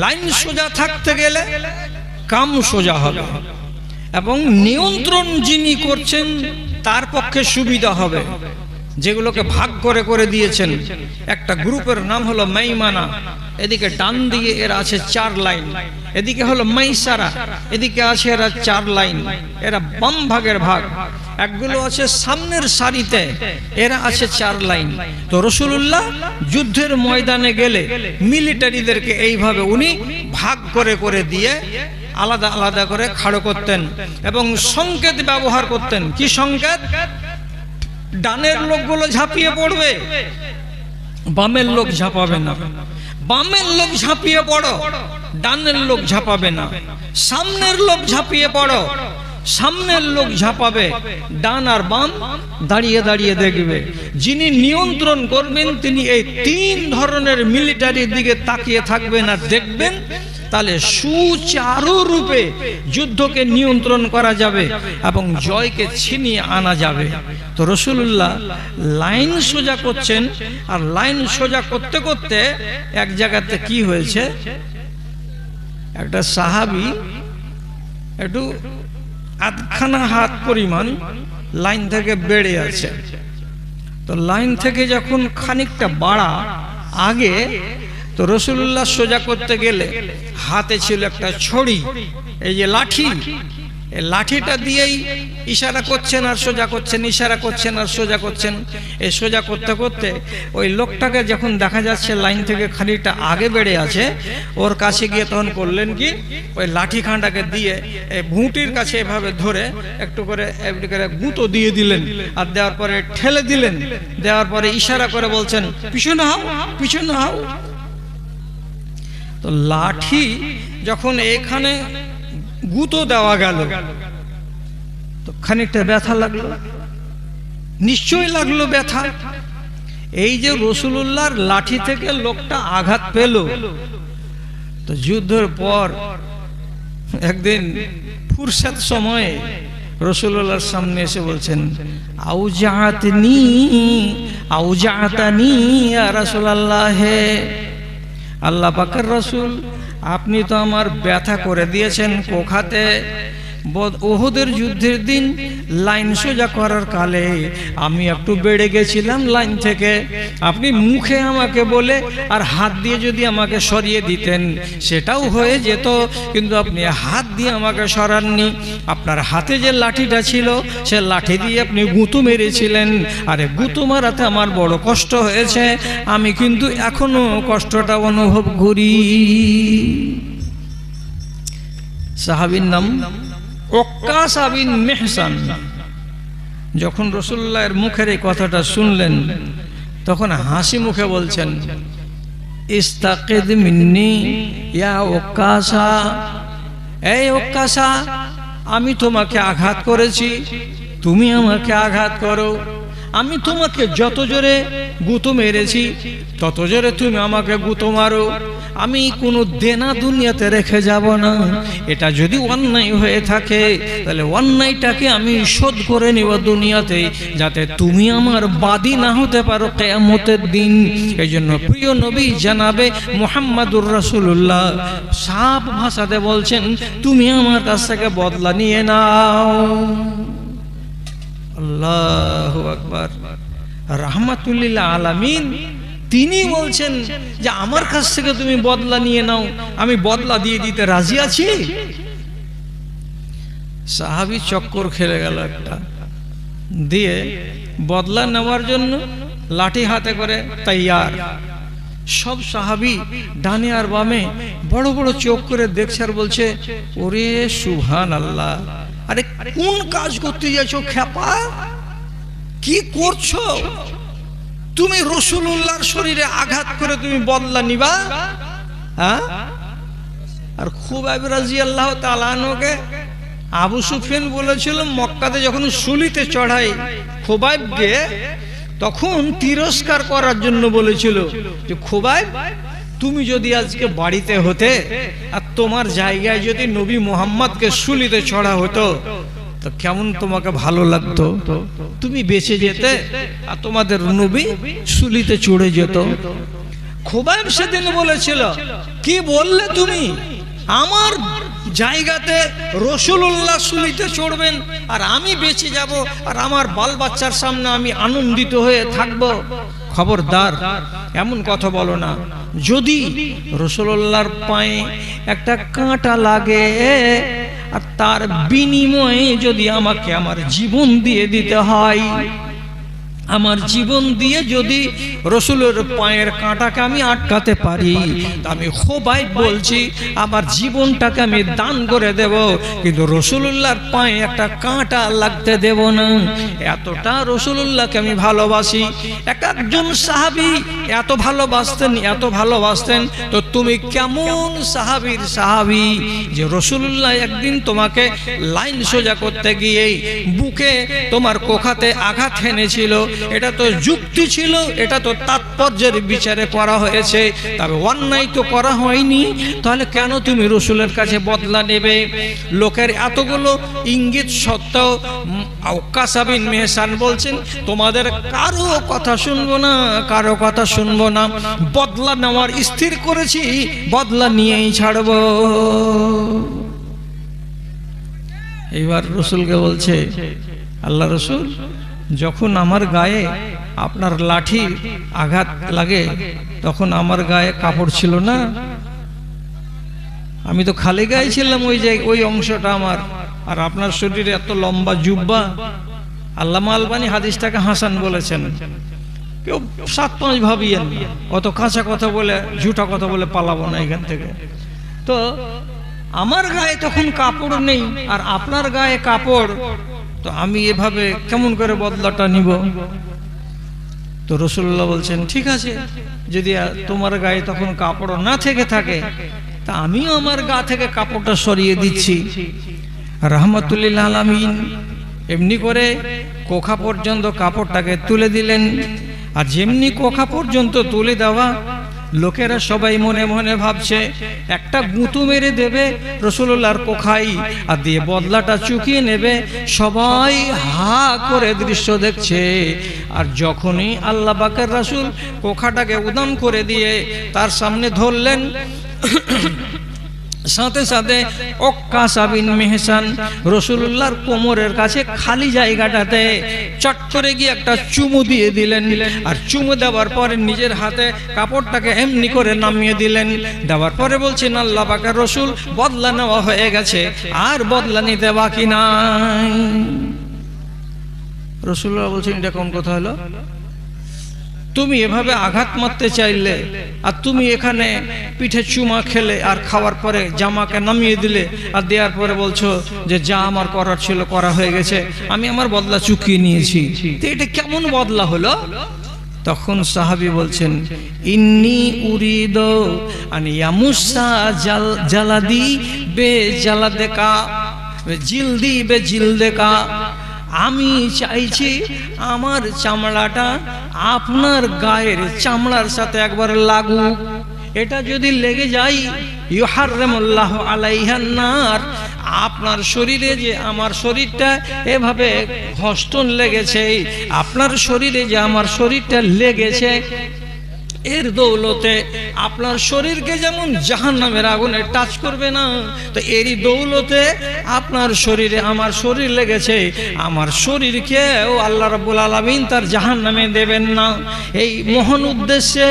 লাইন সোজা থাকতে গেলে কাম সোজা হবে এবং নিয়ন্ত্রণ যিনি করছেন তার পক্ষে সুবিধা হবে। যেগুলোকে ভাগ করে করে দিয়েছেন, একটা গ্রুপের নাম হলো মাইমানা, এদিকে ডান দিকে এরা আছে 4 লাইন, এদিকে হলো মাইসারা, এদিকে আছে এরা 4 লাইন, এরা বাম ভাগের ভাগ। একগুলো আছে সামনের সারিতে, এরা আছে 4 লাইন। তো রাসূলুল্লাহ যুদ্ধের ময়দানে গেলে মিলিটারিদেরকে এইভাবে উনি ভাগ করে করে দিয়ে আলাদা আলাদা করে খাড়ো করতেন এবং সংকেত ব্যবহার করতেন। কি সংকেত? ডানের লোকগুলো ঝাঁপিয়ে পড়বে, বামের লোক ঝাঁপাবে না, বামের লোক ঝাঁপিয়ে পড়ো, ডানের লোক ঝাঁপাবে না, সামনের লোক ঝাঁপিয়ে পড়ো, সামনের লোক ঝাঁপাবে, ডান আর বাম দাঁড়িয়ে দাঁড়িয়ে দেখবে। যিনি নিয়ন্ত্রণ করবেন তিনি এই 3 ধরনের মিলিটারির দিকে তাকিয়ে থাকবেন আর দেখবেন তাহলে সুচারুরূপে যুদ্ধকে নিয়ন্ত্রণ করা যাবে এবং জয়কে ছিনিয়ে আনা যাবে। তো রাসূলুল্লাহ লাইন সোজা করছেন, আর লাইন সোজা করতে করতে এক জায়গাতে কি হয়েছে, একটা সাহাবী একটু আধখানা হাত পরিমাণ লাইন থেকে বেড়ে আছে। তো লাইন থেকে যখন খানিকটা বাড়া আগে, তো রাসূলুল্লাহ সোজা করতে গেলে হাতে ছিল একটা ছড়ি, এই যে লাঠি, এই লাঠিটা দিয়েই ইশারা করছেন আর সোজা করছেন, ইশারা করছেন আর সোজা করছেন। এই সোজা করতে করতে ওই লোকটাকে যখন দেখা যাচ্ছে লাইন থেকে খানিকটা আগে বেড়ে আছে, ওর কাছে গিয়ে তখন করলেন কি, ওই লাঠি খাঁটাকে দিয়ে এই ভুঁটির কাছে এভাবে ধরে একটু করে গুঁতো দিয়ে দিলেন, আর দেওয়ার পরে ঠেলে দিলেন, দেওয়ার পরে ইশারা করে বলছেন পিছনে হও, পিছনে হও। তো লাঠি যখন এখানে গুঁতো দেওয়া গেল, তো খানিকটা ব্যথা লাগলো, নিশ্চয়ই লাগলো ব্যথা। এই যে রাসূলুল্লাহর লাঠি থেকে লোকটা আঘাত পেল, তো যুদ্ধের পর একদিন ফুরসত সময়ে রাসূলুল্লাহর সামনে এসে বলছেন আউজাতনি আউজাতানি ইয়া রাসূলুল্লাহ, আল্লাহ পাকের রাসূল আপনি তো আমার ব্যথা করে দিয়েছেন কোখাতে। উহুদের যুদ্ধের দিন লাইন সোজা করার কালে আমি একটু বেড়ে গেছিলাম লাইন থেকে, আপনি মুখে আমাকে বলে আর হাত দিয়ে যদি আমাকে সরিয়ে দিতেন সেটাও হয়ে যেত, কিন্তু আপনি হাত দিয়ে আমাকে সরাননি। আপনার হাতে যে লাঠিটা ছিল সে লাঠি দিয়ে আপনি গুঁতো মেরেছিলেন, আরে গুঁতো মারাতে আমার বড় কষ্ট হয়েছে, আমি কিন্তু এখনো কষ্টটা অনুভব করি। সাহাবীর নাম ওক্কাসা বিন মেহসান। যখন রাসূলুল্লাহর মুখের এই কথাটা শুনলেন তখন হাসি মুখে বলছেন ইস্তাকিদ মিন্নি ইয়া ওক্কাসা, এই ওক্কাসা আমি তোমাকে আঘাত করেছি, তুমি আমাকে আঘাত করো। আমি তোমাকে যত জোরে গুঁতো মেরেছি তত জোরে তুমি আমাকে গুঁতো মারো। আমি কোনো দেনা দুনিয়াতে রেখে যাব না। এটা যদি অন্যায় হয়ে থাকে তাহলে অন্যায়টাকে আমি শোধ করে নেব দুনিয়াতে, যাতে তুমি আমার বাদী না হতে পারো কিয়ামতের দিন। এই জন্য প্রিয় নবী জানাবে মুহাম্মাদুর রাসূলুল্লাহ সাফ ভাষাতে বলছেন তুমি আমার কাছ থেকে বদলা নিয়ে নাও। আল্লাহু আকবার। রাহমাতুল লিল আলামিন তিনি বলছেন যে আমার কাছ থেকে তুমি বদলা নিয়ে নাও, আমি বদলা দিয়ে দিতে রাজি আছি। সাহাবী চক্কর খেলে গেল একটা, দিয়ে বদলা নেওয়ার জন্য লাঠি হাতে করে তৈয়ার। সব সাহাবী ডানে আর বামে বড় বড় চোখ করে দেখছে আর বলছে ওরে সুবহানাল্লাহ, আরে কোন কাজ করতে যাচ্ছ খেপা, কি করছো তুমি? রাসূলুল্লাহর শরীরে আঘাত করে তুমি বদলা নিবা? হ্যাঁ। আর খুবাইব রাদিয়াল্লাহু তাআলা আনহুকে আবু সুফিয়ান বলেছিল মক্কাতে যখন শুলিতে চড়াই খুবাইবকে, তখন তিরস্কার করার জন্য বলেছিল যে খুবাইব তুমি যদি আজকে বাড়িতে হতে আর তোমার জায়গায় যদি নবী মুহাম্মদকে শুলিতে চড়া হতো তো কেমন তোমাকে ভালো লাগতো, তুমি বেঁচে যেতে আর তোমাদের নবী শুলিতে চড়ে যেত। খুবাইব সেদিন বলেছিল কি বললে তুমি, আমার জায়গাতে রাসূলুল্লাহ শুলিতে চড়বেন আর আমি বেঁচে যাব আর আমার বাল বাচ্চার সামনে আমি আনন্দিত হয়ে থাকব? খবরদার এমন কথা বলো না। যদি রাসূলুল্লাহর পায়ে একটা কাঁটা লাগে আর তার বিনিময়ে যদি আমাকে আমার জীবন দিয়ে দিতে হয়, আমার জীবন দিয়ে যদি রাসূলের পায়ের কাঁটাকে আমি আটকাতে পারি, আমি খুবাইব বলছি আমার জীবনটাকে আমি দান করে দেব, কিন্তু রাসূলুল্লাহর পায়ে একটা কাঁটা লাগতে দেব না। এতটা রাসূলুল্লাহকে আমি ভালোবাসি। একজন সাহাবী এত ভালোবাসতেন, এত ভালোবাসতেন, তো তুমি কেমন সাহাবীর সাহাবী যে রাসূলুল্লাহ একদিন তোমাকে লাইন সোজা করতে গিয়ে বুকে তোমার কোখাতে আঘাত এনেছিল, এটা তো যুক্তি ছিল, এটা তো তাৎপর্যের বিচারে করা হয়েছে, তবে অন্যায় তো করা হয়নি। তাহলে কেন তুমি রসুলের কাছে বদলা নেবে? লোকের এতগুলো ইঙ্গিত সত্ত্বেও ওক্কাসা বিন মেহসান বলছেন, তোমাদের কারো কথা শুনবো না, কারো কথা শুনবো না, বদলা নেওয়ার স্থির করেছি, বদলা নিয়েই ছাড়ব। এইবার রসুলকে বলছে, আল্লাহ রসুল, যখন আমার গায়ে আপনার লাঠি আঘাত লাগে তখন আমার গায়ে কাপড় ছিল না, আমি তো খালি গায়ে ছিলাম, ওই অংশটা আমার, আর আপনার শরীরে এত লম্বা জুব্বা। আল্লামা আলবানী হাদিসটাকে হাসান বলেছেন। কেউ 7-5 ভাবিয়েন, অত কাঁচা কথা বলে, ঝুটা কথা বলে পালাবো না এখান থেকে। তো আমার গায়ে তখন কাপড় নেই আর আপনার গায়ে কাপড়, তো আমি এভাবে কেমন করে বদলাটা নিব? তো রাসূলুল্লাহ বলছেন, ঠিক আছে, যদি তোমার গায়ে তখন কাপড় না থেকে থাকে তা আমিও আমার গা থেকে কাপড়টা সরিয়ে দিচ্ছি। রাহমাতুল লিল আলামিন এমনি করে কোখা পর্যন্ত কাপড়টাকে তুলে দিলেন। আর যেমনি কোখা পর্যন্ত তুলে দেওয়া, লোকেরা সবাই মনে মনে ভাবছে একটা গুঁতো মেরে দেবে রাসূলুল্লাহর কোখাই আর দিয়ে বদলাটা চুকিয়ে নেবে। সবাই হা করে দৃশ্য দেখছে। আর যখনই আল্লাহ পাকের রাসূল কোখাটাকে উদাম করে দিয়ে তার সামনে ধরলেন, সাথে সাথে ওক্কাসা বিন মেহসান রাসূলুল্লাহর কোমরের কাছে খালি জায়গাটাতে চট করে গিয়ে একটা চুমু দিয়ে দিলেন। আর চুমু দেওয়ার পরে নিজের হাতে কাপড়টাকে এমনি করে নামিয়ে দিলেন। দেওয়ার পরে বলছেন, আল্লাহ পাকের রাসূল, বদলা নেওয়া হয়ে গেছে, আর বদলা নিতে বাকি নাই। রাসূলুল্লাহ বলছেন, এটা কোন কথা হলো? তুমি এভাবে আঘাত মারতে চাইলে আর তুমি এখানে পিঠে চুমা খেলে আর খাওয়ার পরে জামাকে নামিয়ে দিলে আর দেওয়ার পরে বলছো যে যা আমার করার ছিল করা হয়ে গেছে, আমি আমার বদলা চুকিয়ে নিয়েছি। তো এটা কেমন বদলা হলো? তখন সাহাবী বলছেন, ইন্নী উরিদু আন ইয়ামুসা জালাদি বে জালাদেকা জিলদি বে জিলদেকা, আমি চাইছি আমার চামড়াটা আপনার গায়ের চামড়ার সাথে একবার লাগুক। এটা যদি লেগে যায়, ইউহাররিমুল্লাহু আলাইহান নার, আপনার শরীরে যে আমার শরীরটা এভাবে ঘষ্টন লেগেছে, আপনার শরীরে যে আমার শরীরটা লেগেছে, এর দৌলতে আপনার শরীরকে যেমন জাহান্নামের আগুনে টাচ করবে না, তো এরই দৌলতে আপনার শরীরে আমার শরীর লেগেছে, আমার শরীরকেও আল্লাহ রাব্বুল আলামিন তার জাহান্নামে দেবেন না। এই মহান উদ্দেশ্যে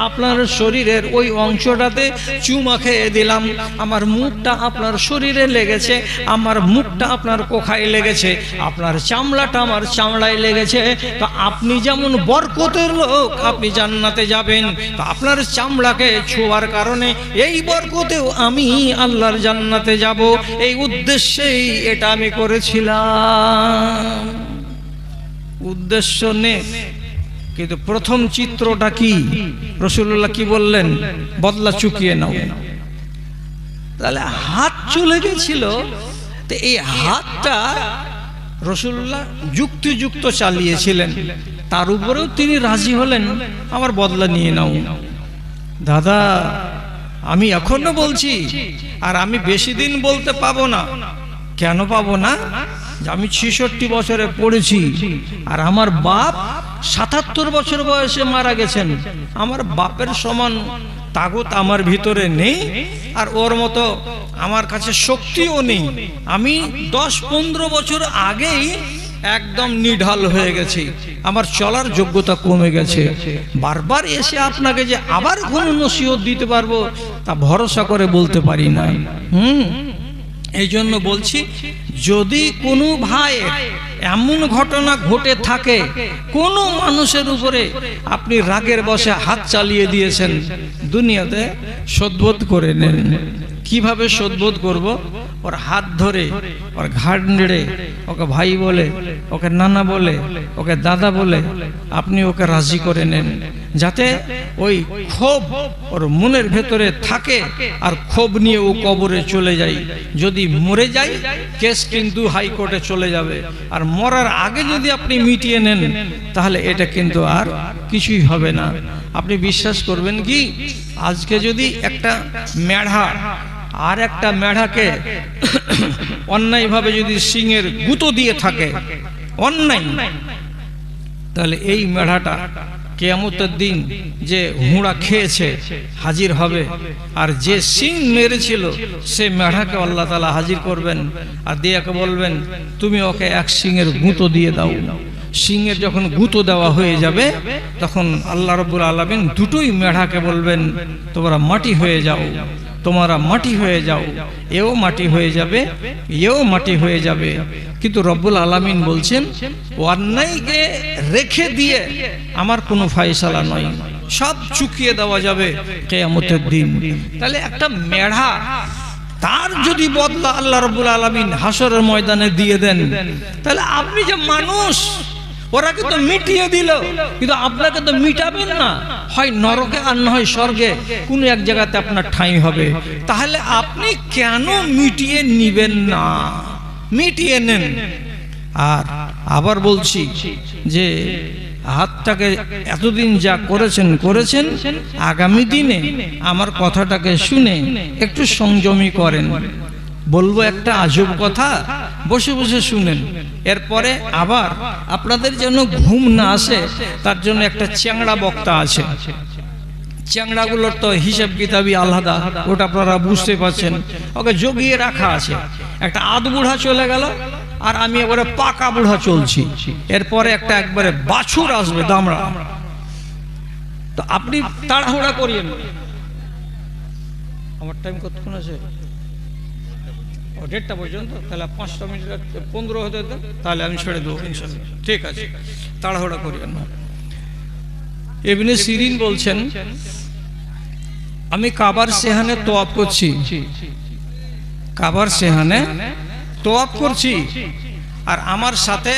আপনার শরীরের ওই অংশটাতে চুমা খেয়ে দিলাম। আমার মুখটা আপনার শরীরে লেগেছে, আমার মুখটা আপনার কোখায় লেগেছে, আপনার চামড়াটা আমার চামড়ায় লেগেছে। তো আপনি যেমন বরকতের লোক, আপনি জান্নাতে যাবেন, তো আপনার চামড়াকে ছোঁয়ার কারণে এই বরকতেও আমি আল্লাহর জান্নাতে যাব। এই উদ্দেশ্যেই এটা আমি করেছিলাম। উদ্দেশ্য নেই, কিন্তু প্রথম চিত্রটা কি? রাসূলুল্লাহ কি বললেন? বদলা চুকিয়ে নাও। তাহলে হাত চলে গেছিল, তো এই হাতটা রাসূলুল্লাহ যুক্তিযুক্ত চালিয়েছিলেন, তার উপরেও তিনি রাজি হলেন, আমার বদলা নিয়ে নাও। দাদা, আমি এখনো বলছি, আর আমি বেশি দিন বলতে পাবো না। কেন পাবো না? আমি 66 বছরে পড়েছি, আর আমার বাপ 77 বছর বয়সে মারা গেছেন। আমার বাপের সমান তাগত আমার ভিতরে নেই, আর ওর মতো আমার কাছে শক্তিও নেই। আমি 10-15 বছর আগেই একদম নিঢাল হয়ে গেছি, আমার চলার যোগ্যতা কমে গেছে। বারবার এসে আপনাকে যে আবার কোন নসিহত দিতে পারবো তা ভরসা করে বলতে পারি না। এই জন্য বলছি, যদি কোনো ভাই এমন ঘটনা ঘটে থাকে, কোন মানুষের উপরে আপনি রাগের বশে হাত চালিয়ে দিয়েছেন, দুনিয়াতে শোধবোধ করে নেন। কিভাবে শোধবোধ করব? ওর হাত ধরে, ওর ঘাড় নেড়ে, ওকে ভাই বলে, ওকে নানা বলে, ওকে দাদা বলে আপনি ওকে রাজি করে নেন, যাতে ওই ক্ষোভ ওর মনের ভেতরে থাকে আর ক্ষোভ নিয়ে ও কবরে চলে যায়। যদি মরে যায় কেস কিন্তু হাইকোর্টে চলে যাবে, আর মরার আগে যদি আপনি মিটিয়ে নেন তাহলে এটা কিন্তু আর কিছুই হবে না। আপনি বিশ্বাস করবেন কি, আজকে যদি একটা মেঢ়া আর একটা মেঢ়াকে অন্যায়ভাবে যদি সিংহের গুঁতো দিয়ে থাকে অন্যায়, তাহলে এই মেঢ়াটা কিয়ামতের দিন যে হুঁড়া খেয়েছে হাজির হবে, আর যে সিং মেরেছিল সে মেঢ়াকে আল্লাহ তাআলা হাজির করবেন আর দিয়াকে বলবেন তুমি ওকে এক সিংহের গুঁতো দিয়ে দাও। সিংহের যখন গুঁতো দেওয়া হয়ে যাবে তখন আল্লাহ রাব্বুল আলামিন দুটোই মেঢ়াকে বলবেন তোমরা মাটি হয়ে যাও, তোমরা মাটি হয়ে যাও, এও মাটি হয়ে যাবে, এও মাটি হয়ে যাবে। কিন্তু রব্বুল আলামিন বলছেন অন্যায়কে রেখে দিয়ে আমার কোনো ফয়সালা নয়, সব চুকিয়ে দেওয়া যাবে কিয়ামতের দিন। তাহলে একটা মেঢ়া তার যদি বদলা আল্লাহ রাব্বুল আলামিন হাসরের ময়দানে দিয়ে দেন, তাহলে আপনি যে মানুষ, ওরা কিন্তু মিটিয়ে দিল, কিন্তু আপনাকে তো মিটাবেন না, হয় নরকে আর না হয় স্বর্গে, কোনো এক জায়গাতে আপনার ঠাঁই হবে। তাহলে আপনি কেন মিটিয়ে নিবেন না? মিটিয়ে নেন। আর আবার বলছি যে হাতটাকে এতদিন যা করেছেন করেছেন, আগামী দিনে আমার কথাটাকে শুনে একটু সংযমী করেন। বলবো একটা আজব কথা, বসে বসে শুনেন। এরপরে আবার আপনাদের যেন ঘুম না আসে তার জন্য একটা চ্যাংড়া বক্তা আছে। চ্যাংড়াগুলোর তো হিসাব কিতাবই আলাদা, ওটা আপনারা বুঝতে পারছেন। ওকে জগিয়ে রাখা আছে। একটা আধ বুড়া চলে গেল আর আমি এবারে পাকা বুড়া চলছি, এরপরে একটা একবারে বাছুর আসবে দামড়া। তো আপনি তাড়াহুড়া করিয়েন। আমার টাইম কতক্ষণ আছে? 1:30 পর্যন্ত। তাহলে 5টা মিনিট 15 হতে দেন, তাহলে আমি ছেড়ে দেবো ইনশাআল্লাহ। ঠিক আছে, তাড়াহুড়া করিয়েন না। ইবনে সিরিন বলছেন আমি কাবার সেহানে তোয়াফ করছি, কাবার সেহানে তোয়াফ করছি, আর আমার সাথে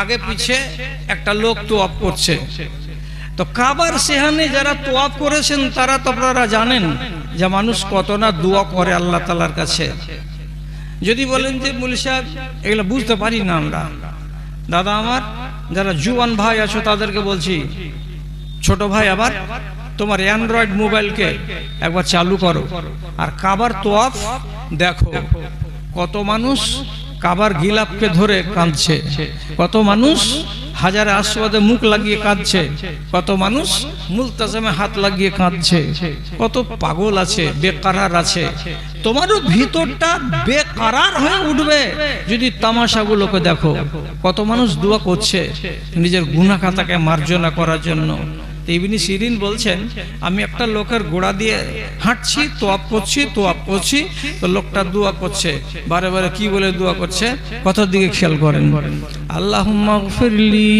আগে পিছে একটা লোক তোয়াফ করছে। তো কাবার সেহানে যারা তোয়াফ করেছেন তারা তো আপনারা জানেন যে মানুষ কত না দোয়া করে আল্লাহ তাআলার কাছে। যদি বলেন যে মুলি সাহেব এগুলো বুঝতে পারি না আমরা, দাদা আমার যারা জুয়ান ভাই আছো তাদেরকে বলছি, ছোট ভাই আবার তোমার অ্যান্ড্রয়েড মোবাইলকে একবার চালু করো আর কাবার তোয়াফ দেখো। কত মানুষ কাবার গিলাফকে ধরে কাঁদছে, কত মানুষ হাজারে আসওয়াদে মুখ লাগিয়ে কাঁদছে, কত মানুষ মুলতাজামে হাত লাগিয়ে কাঁদছে, কত পাগল আছে, বেকারার আছে। তোমারও ভিতরটা বেকারার হয়ে উঠবে যদি তামাশাগুলোকে দেখো। কত মানুষ দোয়া করছে নিজের গুনাহ খাতাকে মার্জনা করার জন্য। ইবনে সিরিন বলছেন আমি একটা লোকের গোড়া দিয়ে হাঁটছি, তোয়াফ করছি, তো লোকটা দোয়া করছে, বারে বারে কি বলে দোয়া করছে, কথার দিকে খেয়াল করেন। আল্লাহুম্মা গফিরলি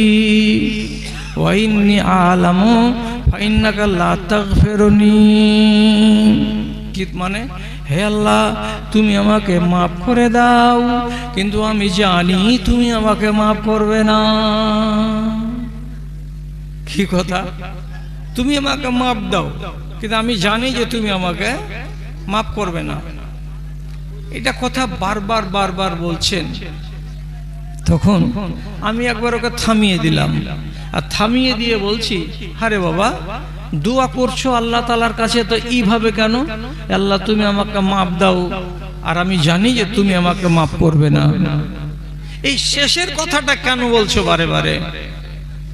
ওয়া ইন্নী আ'লামু ফাইন্নাকা লা তাগফিরুনি। কি মানে? হে আল্লাহ তুমি আমাকে মাফ করে দাও, কিন্তু আমি জানি তুমি আমাকে মাফ করবে না। কি কথা? তুমি আমাকে মাফ দাও, কিন্তু আমি জানি যে তুমি আমাকে মাফ করবে না। এটা কথা বারবার বারবার বলছেন। তখন আমি একবার ওকে থামিয়ে দিলাম, আর থামিয়ে দিয়ে বলছি আরে বাবা দোয়া করছো আল্লাহ তাআলার কাছে, তো এইভাবে কেন? আল্লাহ তুমি আমাকে মাফ দাও, আর আমি জানি যে তুমি আমাকে মাফ করবে না। এই শেষের কথাটা কেন বলছো বারে বারে?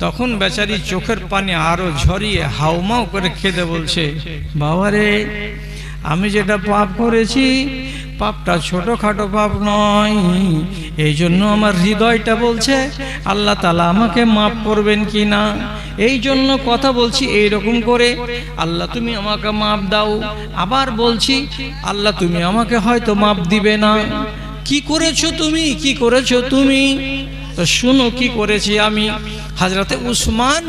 তখন বেচারি চোখের পানি আরো ঝরিয়ে হাউমাউ করে কেঁদে বলছে, বাবারে আমি যেটা পাপ করেছি পাপটা ছোটখাটো পাপ নয়, এই জন্য আমার হৃদয়টা বলছে আল্লাহ তাআলা আমাকে মাফ করবেন কি না। এই জন্য কথা বলছি এইরকম করে, আল্লাহ তুমি আমাকে মাফ দাও। আবার বলছি আল্লাহ তুমি আমাকে হয়তো মাফ দিবে না। কি করেছো তুমি, কি করেছো তুমি? তো শুনো কি করেছি আমি। হযরতে উসমান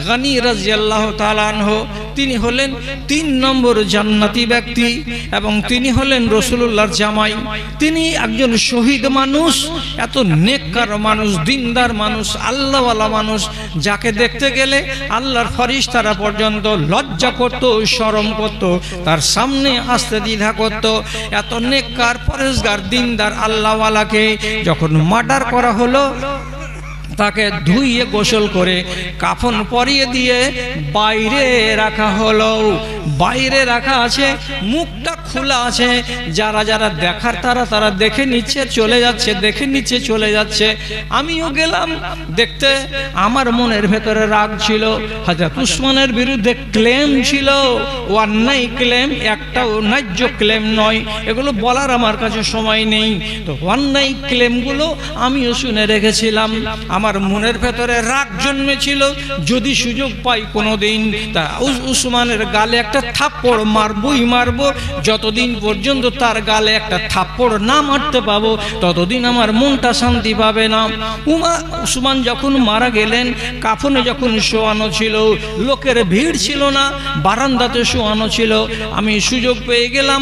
গনি রাদিয়াল্লাহু তাআলা আনহু তিনি হলেন 3 নম্বর জান্নাতি ব্যক্তি এবং তিনি হলেন রাসূলুল্লাহর জামাই। তিনি একজন শহীদ মানুষ, এত নেককার মানুষ, দিনদার মানুষ, আল্লাহওয়ালা মানুষ, যাকে দেখতে গেলে আল্লাহর ফেরেশতারা পর্যন্ত লজ্জা করত, শরম করত, তার সামনে আসতে দ্বিধা করত। এত নেককার, পরেশগার, দিনদার আল্লাহওয়ালাকে যখন মার্ডার করা হলো, তাকে ধুইয়ে গোসল করে কাফন পরিয়ে দিয়ে বাইরে রাখা হলো। বাইরে রাখা আছে, মুখটা খোলা আছে, যারা যারা দেখার তারা দেখে নিচ্ছে, চলে যাচ্ছে, দেখে নিচ্ছে, চলে যাচ্ছে। আমিও গেলাম দেখতে। আমার মনের ভেতরে রাগ ছিল, হযরত উসমানের বিরুদ্ধে ক্লেম ছিল, অন্যায় ক্লেম, একটাও ন্যায্য ক্লেম নয়। এগুলো বলার আমার কাছে সময় নেই। তো অন্যায় ক্লেমগুলো আমিও শুনে রেখেছিলাম। আমার মনের ভেতরে রাগ জন্মেছিল, যদি সুযোগ পাই কোনোদিন তা উসমানের গালে একটা থাপ্পড় মারবই মারবো। যতদিন পর্যন্ত তার গালে একটা থাপ্পড় না মারতে পাবো, ততদিন আমার মনটা শান্তি পাবে না। উসমান যখন মারা গেলেন, কাফনে যখন শোয়ানো ছিল, লোকের ভিড় ছিল না, বারান্দাতে শোয়ানো ছিল। আমি সুযোগ পেয়ে গেলাম,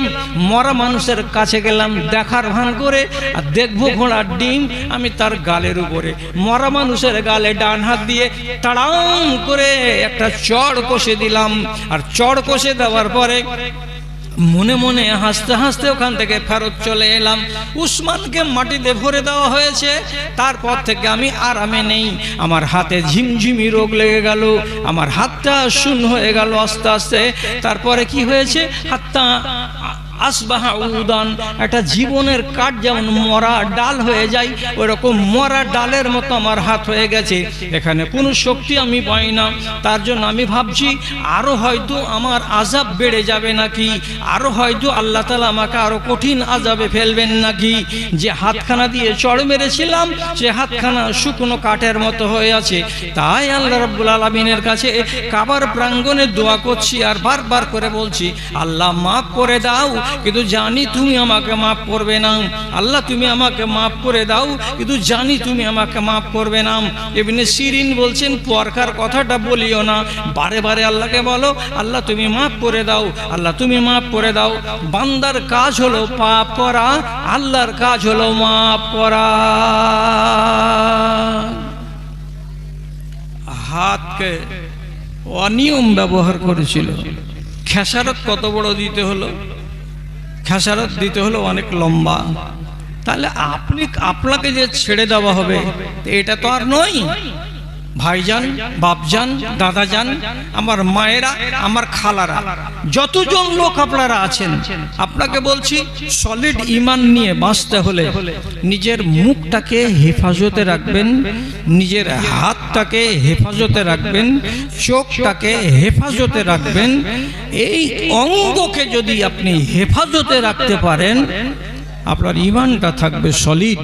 মরা মানুষের কাছে গেলাম দেখার ভান করে, আর দেখবো ঘোড়ার ডিম। আমি তার গালের উপরে, মরা মানুষের গালে ডান হাত দিয়ে তাড়াম করে একটা চড় কষে দিলাম। আর চড় কষে দেওয়ার পরে মনে মনে হাসতে হাসতে ওখান থেকে ফেরত চলে এলাম। উসমানকে মাটিতে ভরে দেওয়া হয়েছে। তারপর থেকে আমি আরামে নেই। আমার হাতে ঝিমঝিমি রোগ লেগে গেল, আমার হাতটা শূন্য হয়ে গেল আস্তে আস্তে। তারপরে কি হয়েছে, হাতটা আসবাহা উদান, একটা জীবনের কাঠ যেমন মরা ডাল হয়ে যায়, ওইরকম মরা ডালের মতো আমার হাত হয়ে গেছে। এখানে কোনো শক্তি আমি পাই না। তার জন্য আমি ভাবছি আরো হয়তো আমার আযাব বেড়ে যাবে নাকি, আরো হয়তো আল্লাহ তাআলা আমাকে আরো কঠিন আযাবে ফেলবেন নাকি। যে হাতখানা দিয়ে চড় মেরেছিলাম, সে হাতখানা শুকনো কাঠের মতো হয়ে আছে। তাই আল্লাহ রাব্বুল আলামিনের কাছে কাবার প্রাঙ্গণে দোয়া করছি, আর বারবার করে বলছি, আল্লাহ মাফ করে দাও, কিন্তু জানি তুমি আমাকে মাফ করবে না। আল্লাহ তুমি আমাকে মাফ করে দাও, কিন্তু জানি তুমি আমাকে মাফ করবে না। ইবনে সিরিন বলছেন, পরকার কথাটা বলিও না, বারে বারে আল্লাহকে বলো, আল্লাহ তুমি মাফ করে দাও, আল্লাহ তুমি মাফ করে দাও। বান্দার কাজ হলো পাপ করা, আল্লাহর কাজ হলো মাফ করা। হাতকে অনিয়ম ব্যবহার করেছিল। খেসারত কত বড় দিতে হলো, খেসারত দিতে হলো অনেক লম্বা। তাহলে আপনাকে যে ছেড়ে দেওয়া হবে, এটা তো আর নয়। ভাইজান, বাপজান, দাদাজান, আমার মায়েরা, আমার খালারা, যতজন লোক আপনারা আছেন, আপনাকে বলছি সলিড ঈমান নিয়ে বাঁচতে হলে নিজের মুখটাকে হেফাজতে রাখবেন, নিজের হাতটাকে হেফাজতে রাখবেন, চোখটাকে হেফাজতে রাখবেন। এই অঙ্গকে যদি আপনি হেফাজতে রাখতে পারেন, আপনার ঈমানটা থাকবে সলিড।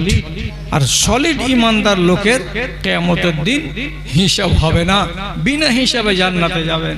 আর সলিড ঈমানদার লোকের কিয়ামতের দিন হিসাব হবে না, বিনা হিসাবে জান্নাতে যাবেন।